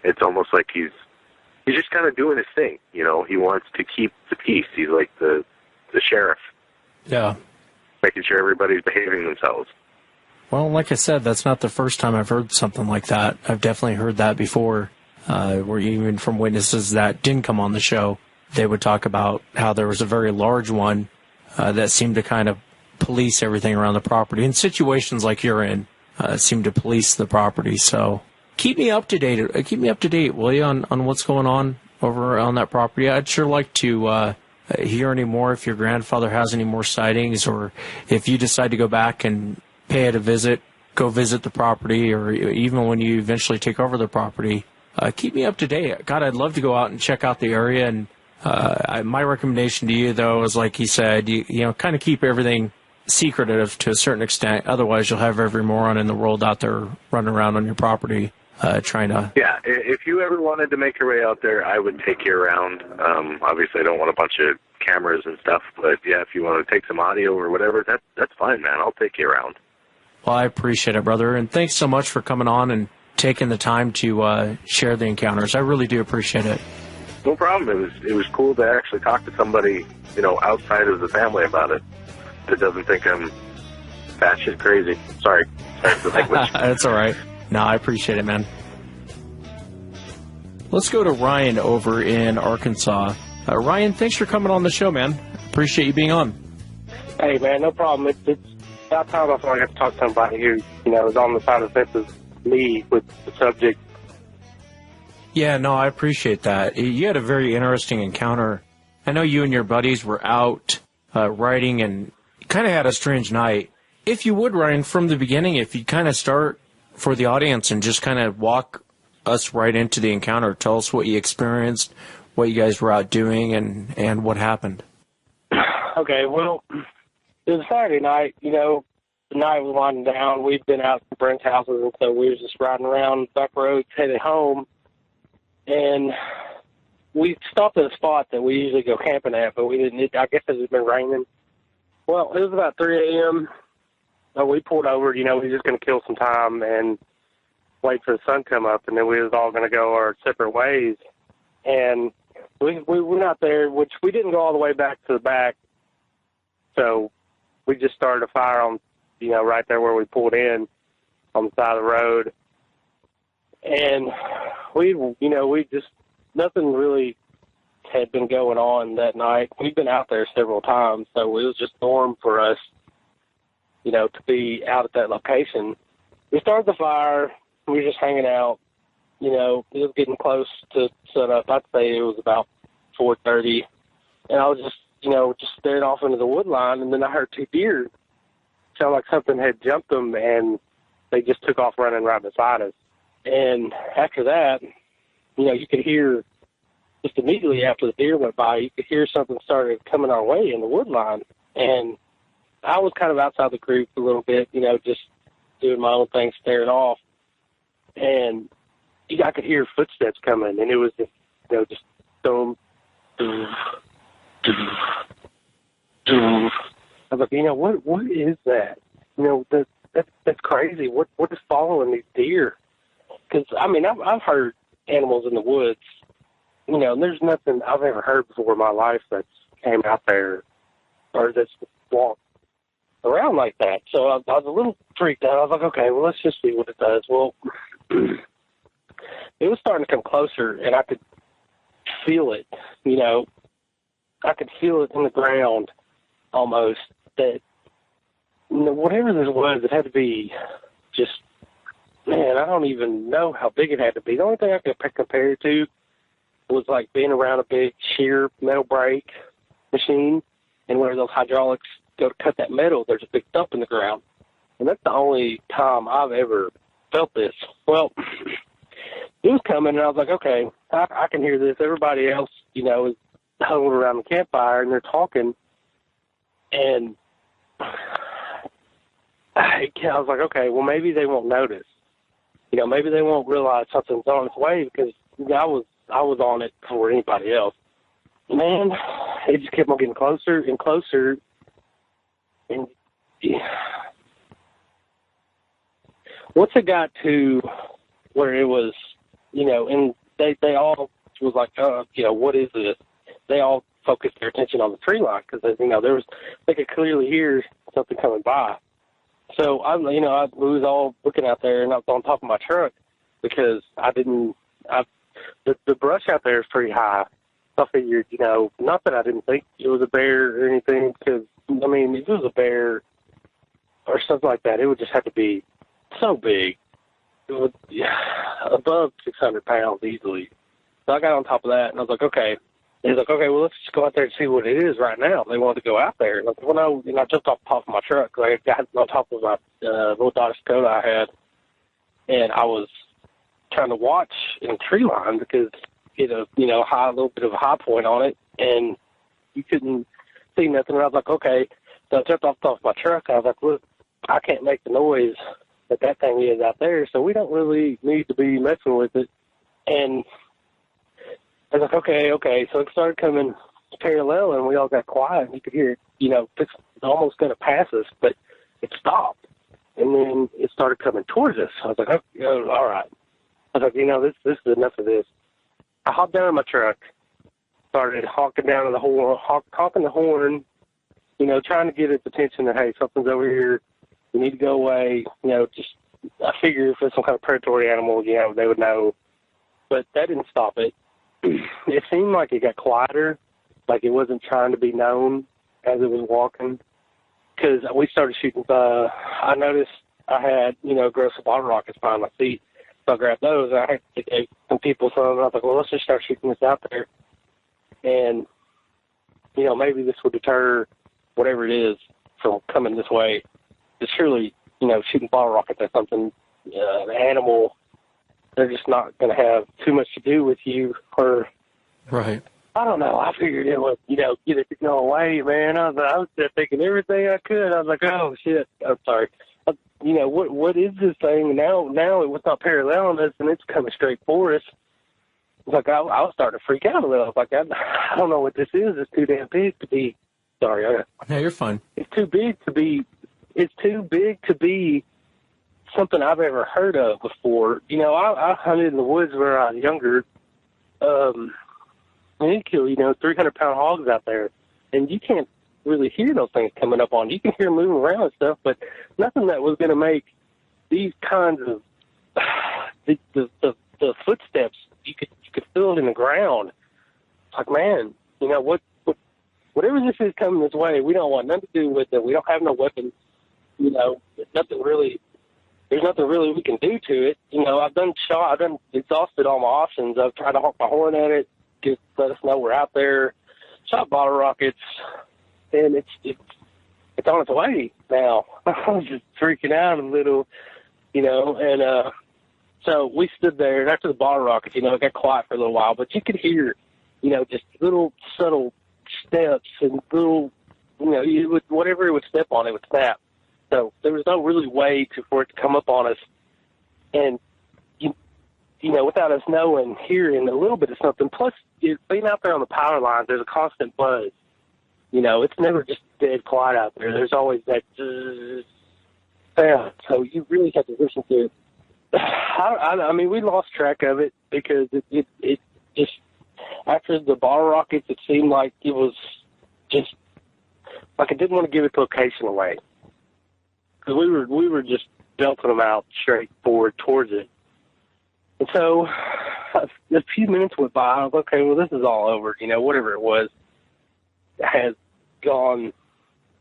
It's almost like he's just kind of doing his thing. He wants to keep the peace. He's like the sheriff. Yeah. Making sure everybody's behaving themselves. Well, like I said, that's not the first time I've heard something like that. I've definitely heard that before, where even from witnesses that didn't come on the show, they would talk about how there was a very large one that seemed to kind of police everything around the property. In situations like you're in, seemed to police the property. So keep me up to date. Keep me up to date, will you, on what's going on over on that property? I'd sure like to hear any more if your grandfather has any more sightings, or if you decide to go back and pay it a visit, go visit the property, or even when you eventually take over the property, keep me up to date. God, I'd love to go out and check out the area. And my recommendation to you, though, is like he said, you know, kind of keep everything secretive to a certain extent. Otherwise, you'll have every moron in the world out there running around on your property trying to... Yeah, if you ever wanted to make your way out there, I would take you around. Obviously, I don't want a bunch of cameras and stuff, but yeah, if you want to take some audio or whatever, that's fine, man. I'll take you around. Well, I appreciate it, brother, and thanks so much for coming on and taking the time to share the encounters. I really do appreciate it. No problem. It was cool to actually talk to somebody, you know, outside of the family about it that doesn't think I'm batshit crazy. Sorry for the language. That's all right. No, I appreciate it, man. Let's go to Ryan over in Arkansas. Ryan, thanks for coming on the show, man. Appreciate you being on. Hey, man, no problem. It's about time I finally got to talk to somebody who, you know, is on the side of the fence as me with the subject. Yeah, no, I appreciate that. You had a very interesting encounter. I know you and your buddies were out riding and kind of had a strange night. If you would, Ryan, from the beginning, if you kind of start for the audience and just kind of walk us right into the encounter, tell us what you experienced, what you guys were out doing, and what happened. Okay, well, it was Saturday night. You know, the night was winding down. We'd been out to friends' houses, and so we were just riding around back roads headed home. And we stopped at a spot that we usually go camping at, but we didn't. I guess it had been raining. Well, it was about 3 a.m. So we pulled over. You know, we were just going to kill some time and wait for the sun to come up, and then we was all going to go our separate ways. And we went out there, which we didn't go all the way back to the back. So we just started a fire on, you know, right there where we pulled in on the side of the road. And we just, nothing really had been going on that night. We've been out there several times, so it was just norm for us, you know, to be out at that location. We started the fire. We were just hanging out. You know, it was getting close to sun up. I'd say it was about 4:30. And I was just, you know, just staring off into the wood line, and then I heard two deer. It sounded like something had jumped them, and they just took off running right beside us. And after that, you know, you could hear, just immediately after the deer went by, you could hear something started coming our way in the wood line. And I was kind of outside the group a little bit, you know, just doing my own thing, staring off. And I could hear footsteps coming, and it was just, you know, just boom, boom, boom, boom. I was like, you know, what is that? You know, that's crazy. What is following these deer? Because, I mean, I've heard animals in the woods, you know, and there's nothing I've ever heard before in my life that's came out there or that's walked around like that. So I was a little freaked out. I was like, okay, well, let's just see what it does. Well, it was starting to come closer, and I could feel it, you know. I could feel it in the ground almost that, you know, whatever this was, it had to be just, man, I don't even know how big it had to be. The only thing I could compare it to was like being around a big shear metal brake machine, and where those hydraulics go to cut that metal, there's a big thump in the ground. And that's the only time I've ever felt this. Well, it was coming, and I was like, okay, I can hear this. Everybody else, you know, is huddled around the campfire, and they're talking. And I was like, okay, well, maybe they won't notice. You know, maybe they won't realize something's on its way, because you know, I was on it before anybody else. Man, it just kept on getting closer and closer. And once it got to where it was, you know, and they all was like, you know, what is this? They all focused their attention on the tree line because, you know, they could clearly hear something coming by. So we was all looking out there, and I was on top of my truck because the brush out there is pretty high. So I figured, you know, not that I didn't think it was a bear or anything, because, I mean, if it was a bear or something like that, it would just have to be so big. It would, above 600 pounds easily. So I got on top of that, and I was like, okay. And he's like, okay, well, let's just go out there and see what it is right now. They wanted to go out there. And I was like, well, no. And I jumped off the top of my truck. I got on top of my little Dodge Dakota I had, and I was trying to watch in a tree line because it a little bit of a high point on it, and you couldn't see nothing. And I was like, okay. So I jumped off my truck. I was like, look, I can't make the noise that thing is out there, so we don't really need to be messing with it. And I was like, okay. So it started coming parallel, and we all got quiet, and you could hear it, it's almost going to pass us, but it stopped. And then it started coming towards us. I was like, all right. I was like, this is enough of this. I hopped down in my truck, started honking down the horn, honking the horn, trying to get its attention that, hey, something's over here. We need to go away. I figure if it's some kind of predatory animal, they would know. But that didn't stop it. It seemed like it got quieter, like it wasn't trying to be known as it was walking. Because we started shooting, I noticed I had, gross bottle rockets behind my seat. So I grabbed those, and I had to give some people some, and I was like, well, let's just start shooting this out there. And, maybe this would deter whatever it is from coming this way. It's surely, shooting bottle rockets at something, an animal, they're just not going to have too much to do with you. Or, right. I don't know. I figured it would, get it to go away, man. I was just thinking everything I could. I was like, oh, shit. I'm sorry. What is this thing? Now it was not paralleling us, and it's coming straight for us. Like, I was starting to freak out a little. Like, I don't know what this is. It's too damn big to be. Sorry. No, you're fine. It's too big to be something I've ever heard of before. I hunted in the woods when I was younger. And you kill, 300-pound hogs out there. And you can't really hear those things coming up on you. You can hear them moving around and stuff, but nothing that was going to make these kinds of the footsteps. You could feel it in the ground. It's like, man, whatever this is coming this way, we don't want nothing to do with it. We don't have no weapons. There's nothing really we can do to it. I've done exhausted all my options. I've tried to honk my horn at it, just let us know we're out there. Shot bottle rockets, and it's on its way now. I was just freaking out a little, and so we stood there, and after the bottle rockets, it got quiet for a little while, but you could hear, just little subtle steps and little, whatever it would step on, it would snap. So there was no really way for it to come up on us, and without us knowing, hearing a little bit of something. Plus, being out there on the power lines, there's a constant buzz. It's never just dead quiet out there. There's always that sound. So you really have to listen to it. I mean, we lost track of it because it just, after the bottle rockets, it seemed like it was just, like it didn't want to give its location away. Because we were just belting them out straight forward towards it. And so a few minutes went by. I was like, okay, well, this is all over. Whatever it was has gone,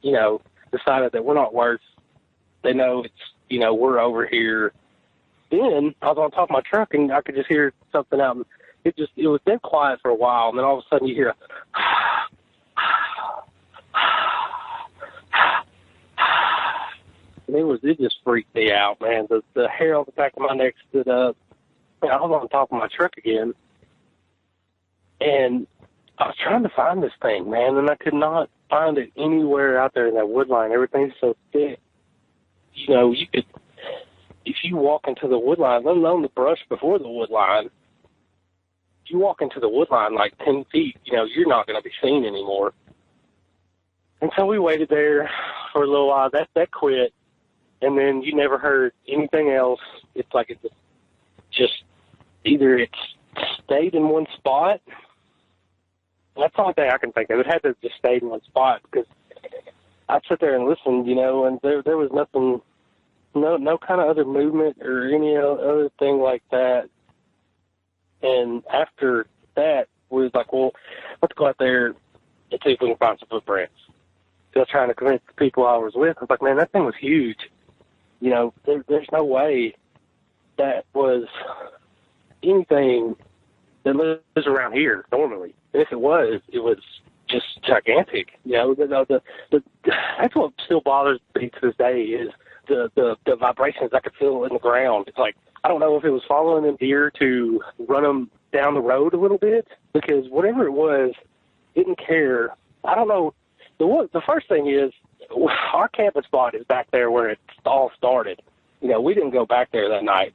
decided that we're not worth. They know it's, we're over here. Then I was on top of my truck, and I could just hear something out. And it was dead quiet for a while, and then all of a sudden you hear and it just freaked me out, man. The hair on the back of my neck stood up. And I was on top of my truck again, and I was trying to find this thing, man, and I could not find it anywhere out there in that wood line. Everything's so thick. You could, if you walk into the wood line, let alone the brush before the wood line, if you walk into the wood line like 10 feet, you're not going to be seen anymore. And so we waited there for a little while. That quit, and then you never heard anything else. It's like it just either it stayed in one spot. That's the only thing I can think of. It had to just stay in one spot because I'd sit there and listen, and there was nothing, no kind of other movement or any other thing like that. And after that, we was like, well, let's go out there and see if we can find some footprints. So I was trying to convince the people I was with. I was like, man, that thing was huge. There's no way that was anything that lives around here normally. And if it was just gigantic. That's what still bothers me to this day is the vibrations I could feel in the ground. It's like I don't know if it was following them deer to run them down the road a little bit, because whatever it was, didn't care. I don't know. The first thing is, our camping spot is back there where it all started. We didn't go back there that night.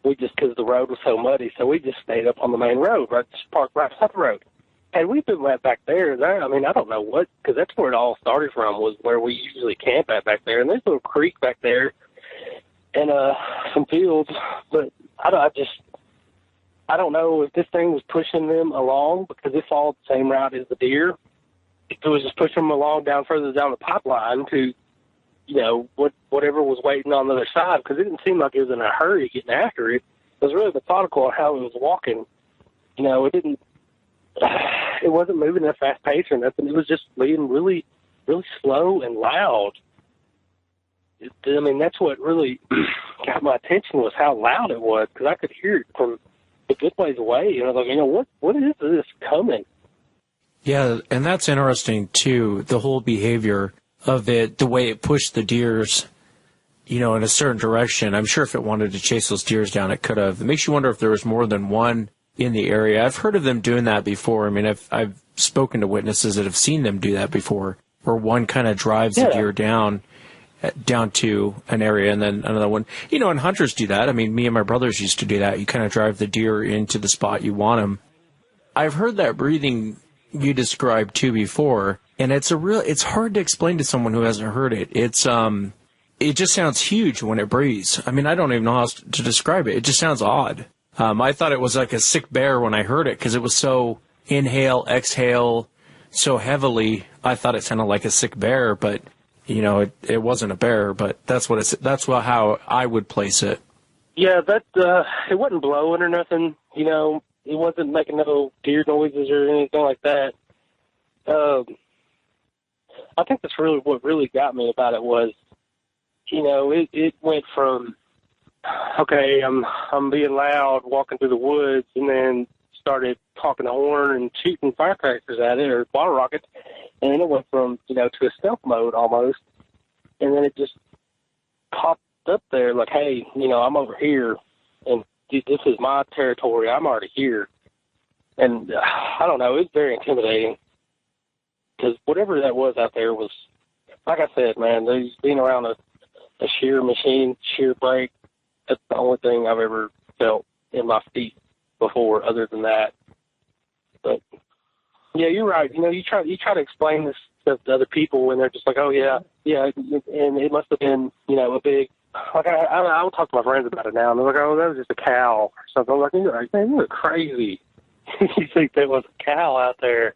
We just, because the road was so muddy, so we just stayed up on the main road, right, just parked right beside the road. And we've been back there, I don't know what, because that's where it all started from, was where we usually camp at back there. And there's a little creek back there and some fields, but I don't know if this thing was pushing them along, because it followed the same route as the deer. If it was just pushing them along further down the pipeline to, whatever was waiting on the other side, because it didn't seem like it was in a hurry getting after it. It was really methodical on how it was walking. It wasn't moving at a fast pace or nothing. It was just being really, really slow and loud. That's what really got my attention, was how loud it was, because I could hear it from a good ways away. And I was like, what is this coming? Yeah, and that's interesting, too, the whole behavior of it, the way it pushed the deers, in a certain direction. I'm sure if it wanted to chase those deers down, it could have. It makes you wonder if there was more than one in the area. I've heard of them doing that before. I've spoken to witnesses that have seen them do that before, where one kind of drives the deer down to an area, and then another one. And hunters do that. Me and my brothers used to do that. You kind of drive the deer into the spot you want them. I've heard that breathing you described too before, and it's hard to explain to someone who hasn't heard it. It just sounds huge when it breathes. I don't even know how to describe it. It just sounds odd. I thought it was like a sick bear when I heard it, because it was so inhale, exhale, so heavily. I thought it sounded like a sick bear, but it wasn't a bear. But that's how I would place it. Yeah, that it wasn't blowing or nothing. It wasn't making no deer noises or anything like that. I think that's really what really got me about it was, it went from, okay, I'm being loud walking through the woods, and then started talking the horn and shooting firecrackers at it, or bottle rockets, and then it went from, to a stealth mode almost, and then it just popped up there like, hey, I'm over here, and this is my territory. I'm already here. And I don't know, it's very intimidating, because whatever that was out there was, like I said, man, being around a shear machine, shear brake, that's the only thing I've ever felt in my feet before other than that. But, yeah, you're right. You try to explain this stuff to other people, and they're just like, oh, yeah, and it must have been, a big, like, I'll talk to my friends about it now, and they're like, oh, that was just a cow or something. I'm like, man, you're crazy. You think there was a cow out there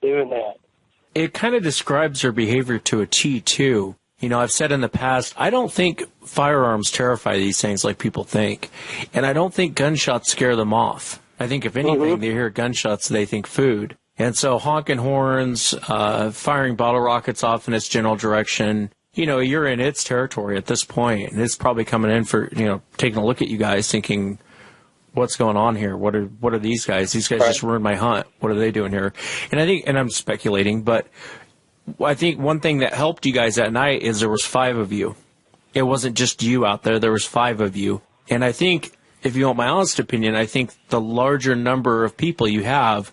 doing that? It kind of describes their behavior to a T, too. I've said in the past, I don't think firearms terrify these things like people think. And I don't think gunshots scare them off. I think if anything, they hear gunshots, they think food. And so honking horns, firing bottle rockets off in its general direction, you're in its territory at this point. And it's probably coming in for, taking a look at you guys thinking, what's going on here? What are these guys? These guys just ruined my hunt. What are they doing here? And I'm speculating, but I think one thing that helped you guys that night is there was 5 of you. It wasn't just you out there. There was 5 of you. And I think, if you want my honest opinion, I think the larger number of people you have,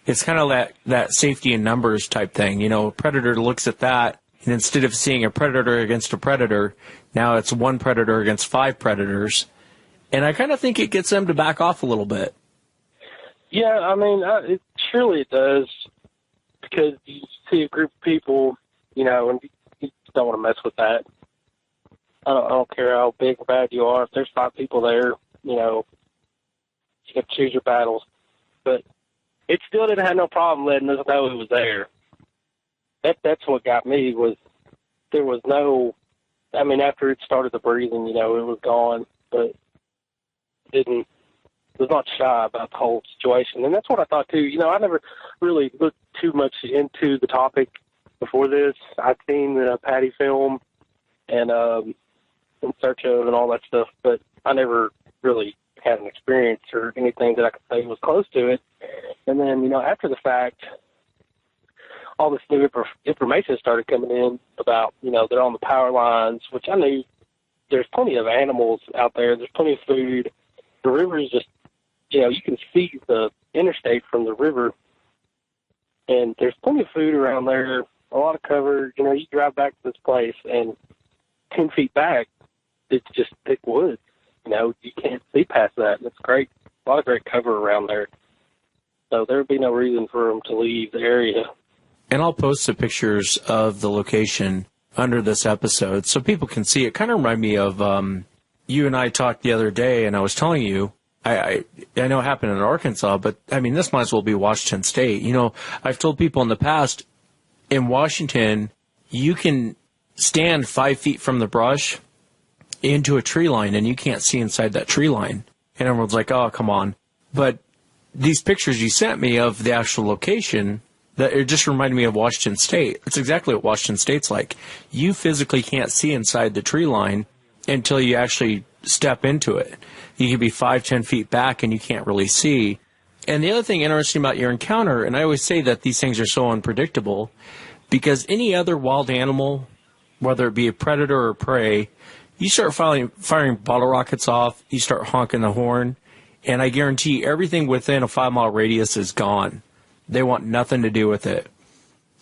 it's kind of that safety in numbers type thing. A predator looks at that, and instead of seeing a predator against a predator, now it's one predator against 5 predators. And I kind of think it gets them to back off a little bit. Yeah, surely it does, because you see a group of people, and you don't want to mess with that. I don't care how big or bad you are. If there's 5 people there, you have to choose your battles. But it still didn't have no problem letting us know it was there. That's what got me, was there was no, after it started the breathing, it was gone, but was not shy about the whole situation. And that's what I thought too. I never really looked too much into the topic before this. I'd seen the Patty film and In Search of and all that stuff, but I never really had an experience or anything that I could say was close to it. And then, after the fact, all this new information started coming in about, they're on the power lines, which I knew there's plenty of animals out there. There's plenty of food. the river is just, you can see the interstate from the river, and there's plenty of food around there, a lot of cover. You drive back to this place, and 10 feet back, it's just thick woods. You can't see past that. It's great. A lot of great cover around there. So there would be no reason for them to leave the area. And I'll post the pictures of the location under this episode so people can see it. Kind of remind me of you and I talked the other day, and I was telling you, I know it happened in Arkansas, but, this might as well be Washington State. I've told people in the past, in Washington, you can stand 5 feet from the brush into a tree line, and you can't see inside that tree line. And everyone's like, oh, come on. But these pictures you sent me of the actual location, that it just reminded me of Washington State. It's exactly what Washington State's like. You physically can't see inside the tree line until you actually step into it. You can be 5-10 feet back, and you can't really see. And the other thing interesting about your encounter, and I always say that these things are so unpredictable, because any other wild animal, whether it be a predator or prey, you start firing bottle rockets off, you start honking the horn, and I guarantee everything within a 5-mile radius is gone. They want nothing to do with it.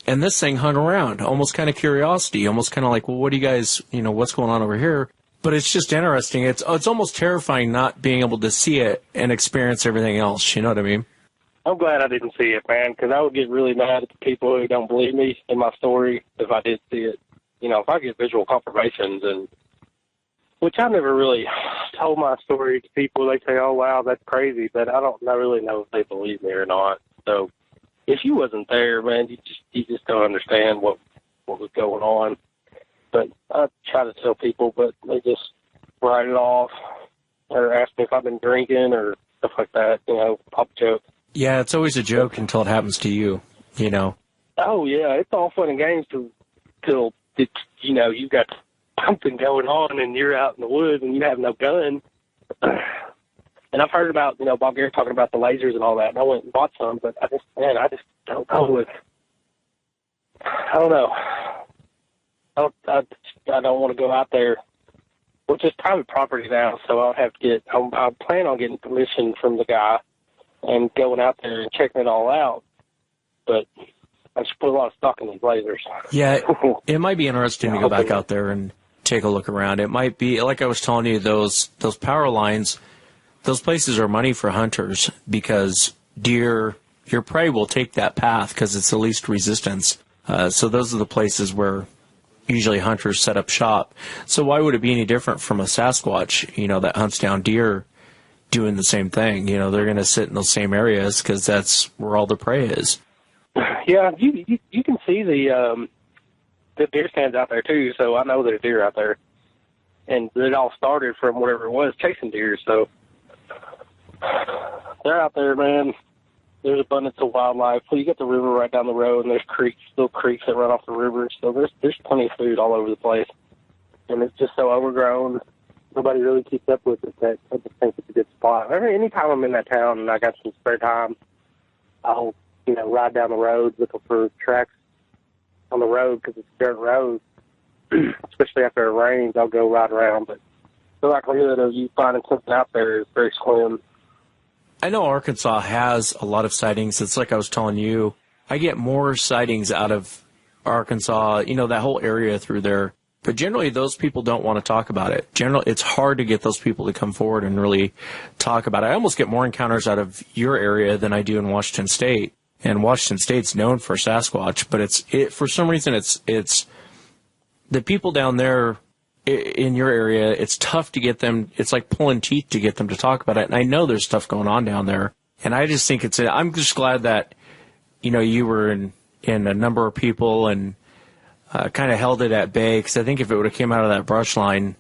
And this thing hung around, almost kind of curiosity, almost kind of like, well, what do you guys, what's going on over here? But it's just interesting. It's almost terrifying not being able to see it and experience everything else. You know what I mean? I'm glad I didn't see it, man, because I would get really mad at the people who don't believe me in my story if I did see it. If I get visual confirmations, and which I never really told my story to people. They say, oh, wow, that's crazy, but I don't really know if they believe me or not. So if you wasn't there, man, you just don't understand what was going on. But I try to tell people, but they just write it off or ask me if I've been drinking or stuff like that, pop joke. Yeah, it's always a joke until it happens to you, Oh, yeah, it's all fun and games till you've got something going on and you're out in the woods and you have no gun. And I've heard about, Bob Gary talking about the lasers and all that, and I went and bought some, but I just don't know I don't know. I don't want to go out there, which is private property now, so I'll have to I plan on getting permission from the guy and going out there and checking it all out. But I just put a lot of stock in these lasers. Yeah, it might be interesting to go back out there and take a look around. It might be, like I was telling you, those power lines, those places are money for hunters because your prey will take that path because it's the least resistance. So those are the places where usually hunters set up shop. So why would it be any different from a Sasquatch, that hunts down deer doing the same thing? They're going to sit in those same areas because that's where all the prey is. Yeah, you can see the deer stands out there too, so I know there's deer out there. And it all started from whatever it was, chasing deer, so they're out there, man. There's abundance of wildlife. So you got the river right down the road, and there's little creeks that run off the river. So there's plenty of food all over the place, and it's just so overgrown. Nobody really keeps up with it. That I just think it's a good spot. Anytime I'm in that town and I got some spare time, I'll ride down the road looking for tracks on the road because it's a dirt road. Especially after it rains, I'll go ride around. But the likelihood of you finding something out there is very slim. I know Arkansas has a lot of sightings. It's like I was telling you, I get more sightings out of Arkansas, that whole area through there. But generally, those people don't want to talk about it. Generally, it's hard to get those people to come forward and really talk about it. I almost get more encounters out of your area than I do in Washington State. And Washington State's known for Sasquatch, but for some reason, it's the people down there in your area, it's tough to get them. It's like pulling teeth to get them to talk about it. And I know there's stuff going on down there. And I just think I'm just glad that, you were in a number of people and kind of held it at bay. Because I think if it would have came out of that brush line,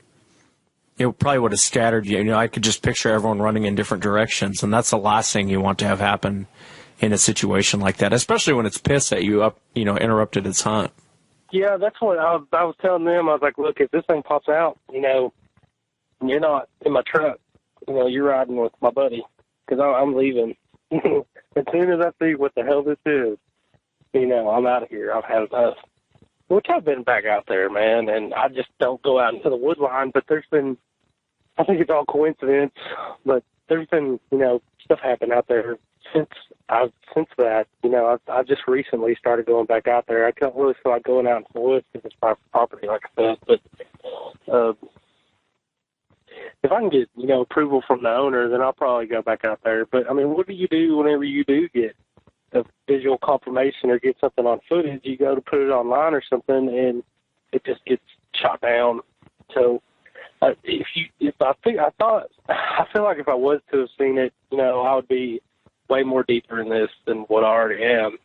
it probably would have scattered you. I could just picture everyone running in different directions. And that's the last thing you want to have happen in a situation like that, especially when it's pissed at you interrupted its hunt. Yeah, that's what I was telling them. I was like, look, if this thing pops out, you're not in my truck. You're riding with my buddy because I'm leaving. As soon as I see what the hell this is, I'm out of here. I've had enough. Which I've been back out there, man, and I just don't go out into the wood line. But I think it's all coincidence. But there's been, stuff happen out there since that. I've just recently started going back out there. I don't really feel like going out into the woods because it's private property, like I said. But if I can get, approval from the owner, then I'll probably go back out there. But, I mean, what do you do whenever you do get a visual confirmation or get something on footage? You go to put it online or something, and it just gets shot down. So I feel like if I was to have seen it, I would be way more deeper in this than what I already am.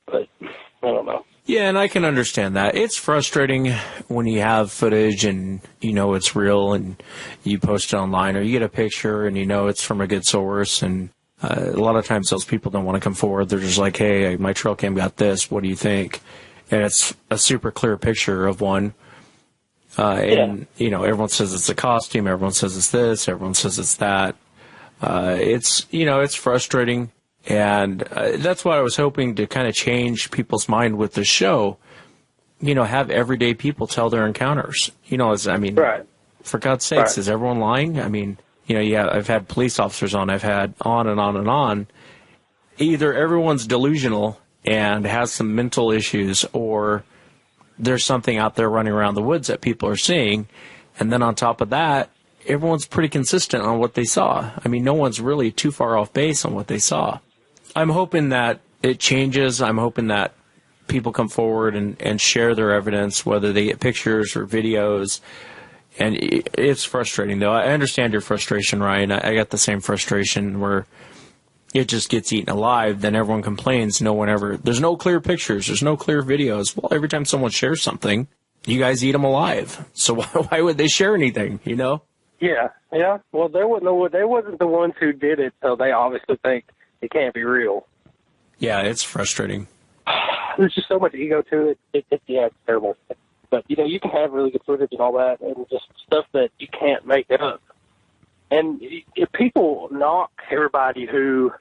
But I don't know. Yeah, and I can understand that. It's frustrating when you have footage and it's real and you post it online, or you get a picture and it's from a good source. And a lot of times those people don't want to come forward. They're just like, hey, my trail cam got this. What do you think? And it's a super clear picture of one. And, everyone says it's a costume. Everyone says it's this. Everyone says it's that. It's frustrating. And that's what I was hoping to kind of change people's mind with the show. Have everyday people tell their encounters. Right. For God's sakes, Right. Is everyone lying? I mean, I've had police officers on. I've had on and on and on. Either everyone's delusional and has some mental issues, or there's something out there running around the woods that people are seeing. And then on top of that, everyone's pretty consistent on what they saw. I mean, no one's really too far off base on what they saw. I'm hoping that it changes. I'm hoping that people come forward and share their evidence, whether they get pictures or videos. And it's frustrating, though. I understand your frustration, Ryan. I got the same frustration where it just gets eaten alive. Then everyone complains. There's no clear pictures. There's no clear videos. Well, every time someone shares something, you guys eat them alive. So why would they share anything, Yeah. Well, they wasn't the ones who did it, so they obviously think it can't be real. Yeah, it's frustrating. There's just so much ego to it. It's terrible. But, you can have really good footage and all that, and just stuff that you can't make up. And if people knock everybody who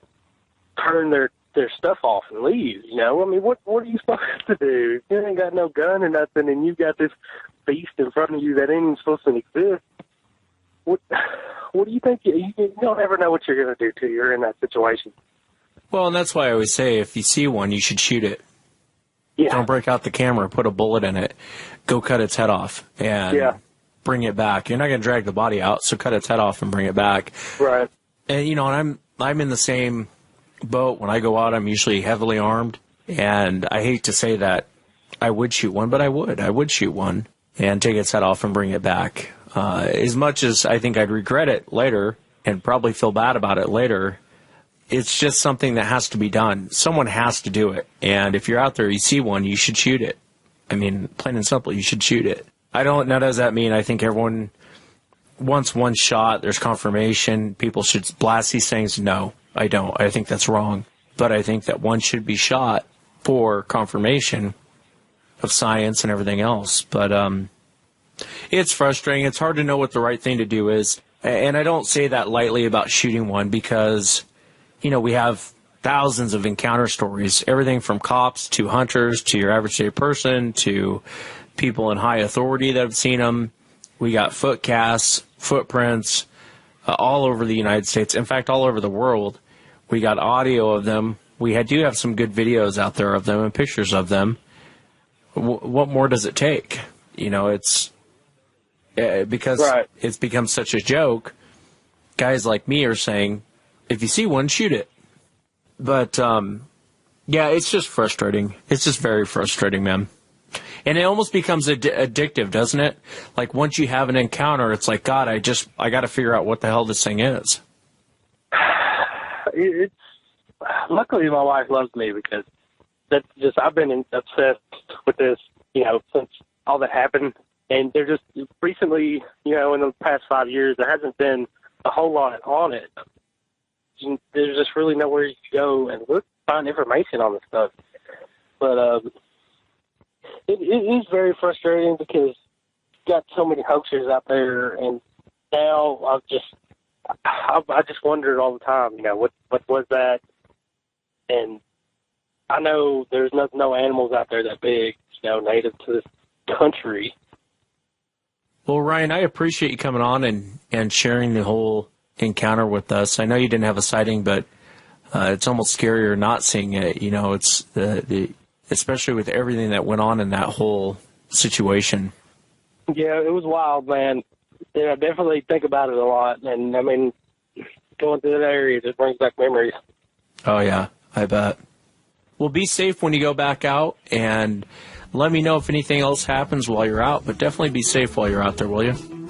turn their stuff off and leave, I mean, what are you supposed to do? You ain't got no gun or nothing, and you got this beast in front of you that ain't even supposed to exist. What do you think? You don't ever know what you're going to do till you're in that situation. Well, and that's why I always say, if you see one, you should shoot it. Yeah. Don't break out the camera, put a bullet in it, go cut its head off, and bring it back. You're not going to drag the body out, so cut its head off and bring it back. Right. And, and I'm in the same boat. When I go out, I'm usually heavily armed, and I hate to say that I would shoot one, but I would shoot one and take its head off and bring it back. As much as I think I'd regret it later and probably feel bad about it later, it's just something that has to be done. Someone has to do it. And if you're out there, you see one, you should shoot it. I mean, plain and simple, you should shoot it. Now does that mean I think everyone wants one shot, there's confirmation, people should blast these things? No, I don't. I think that's wrong. But I think that one should be shot for confirmation of science and everything else. But it's frustrating. It's hard to know what the right thing to do is. And I don't say that lightly about shooting one because, we have thousands of encounter stories, everything from cops to hunters to your average day person to people in high authority that have seen them. We got foot casts, footprints all over the United States. In fact, all over the world. We got audio of them. We do have some good videos out there of them and pictures of them. What more does it take? It's because It's become such a joke. Guys like me are saying, if you see one, shoot it. But, it's just frustrating. It's just very frustrating, man. And it almost becomes addictive, doesn't it? Like, once you have an encounter, it's like, God, I got to figure out what the hell this thing is. Luckily, my wife loves me because I've been obsessed with this, since all that happened. And they're just recently, in the past 5 years, there hasn't been a whole lot on it. There's just really nowhere you can go and find information on this stuff. But it is very frustrating because you've got so many hoaxers out there, and now I just wondered all the time, what was that? And I know there's no animals out there that big, native to this country. Well, Ryan, I appreciate you coming on and sharing the whole encounter with us. I know you didn't have a sighting, but it's almost scarier not seeing it. You know, it's the especially with everything that went on in that whole situation. Yeah, it was wild, man. Yeah, I definitely think about it a lot. And, I mean, going through that area just brings back memories. Oh, yeah, I bet. Well, be safe when you go back out, and let me know if anything else happens while you're out, but definitely be safe while you're out there, will you?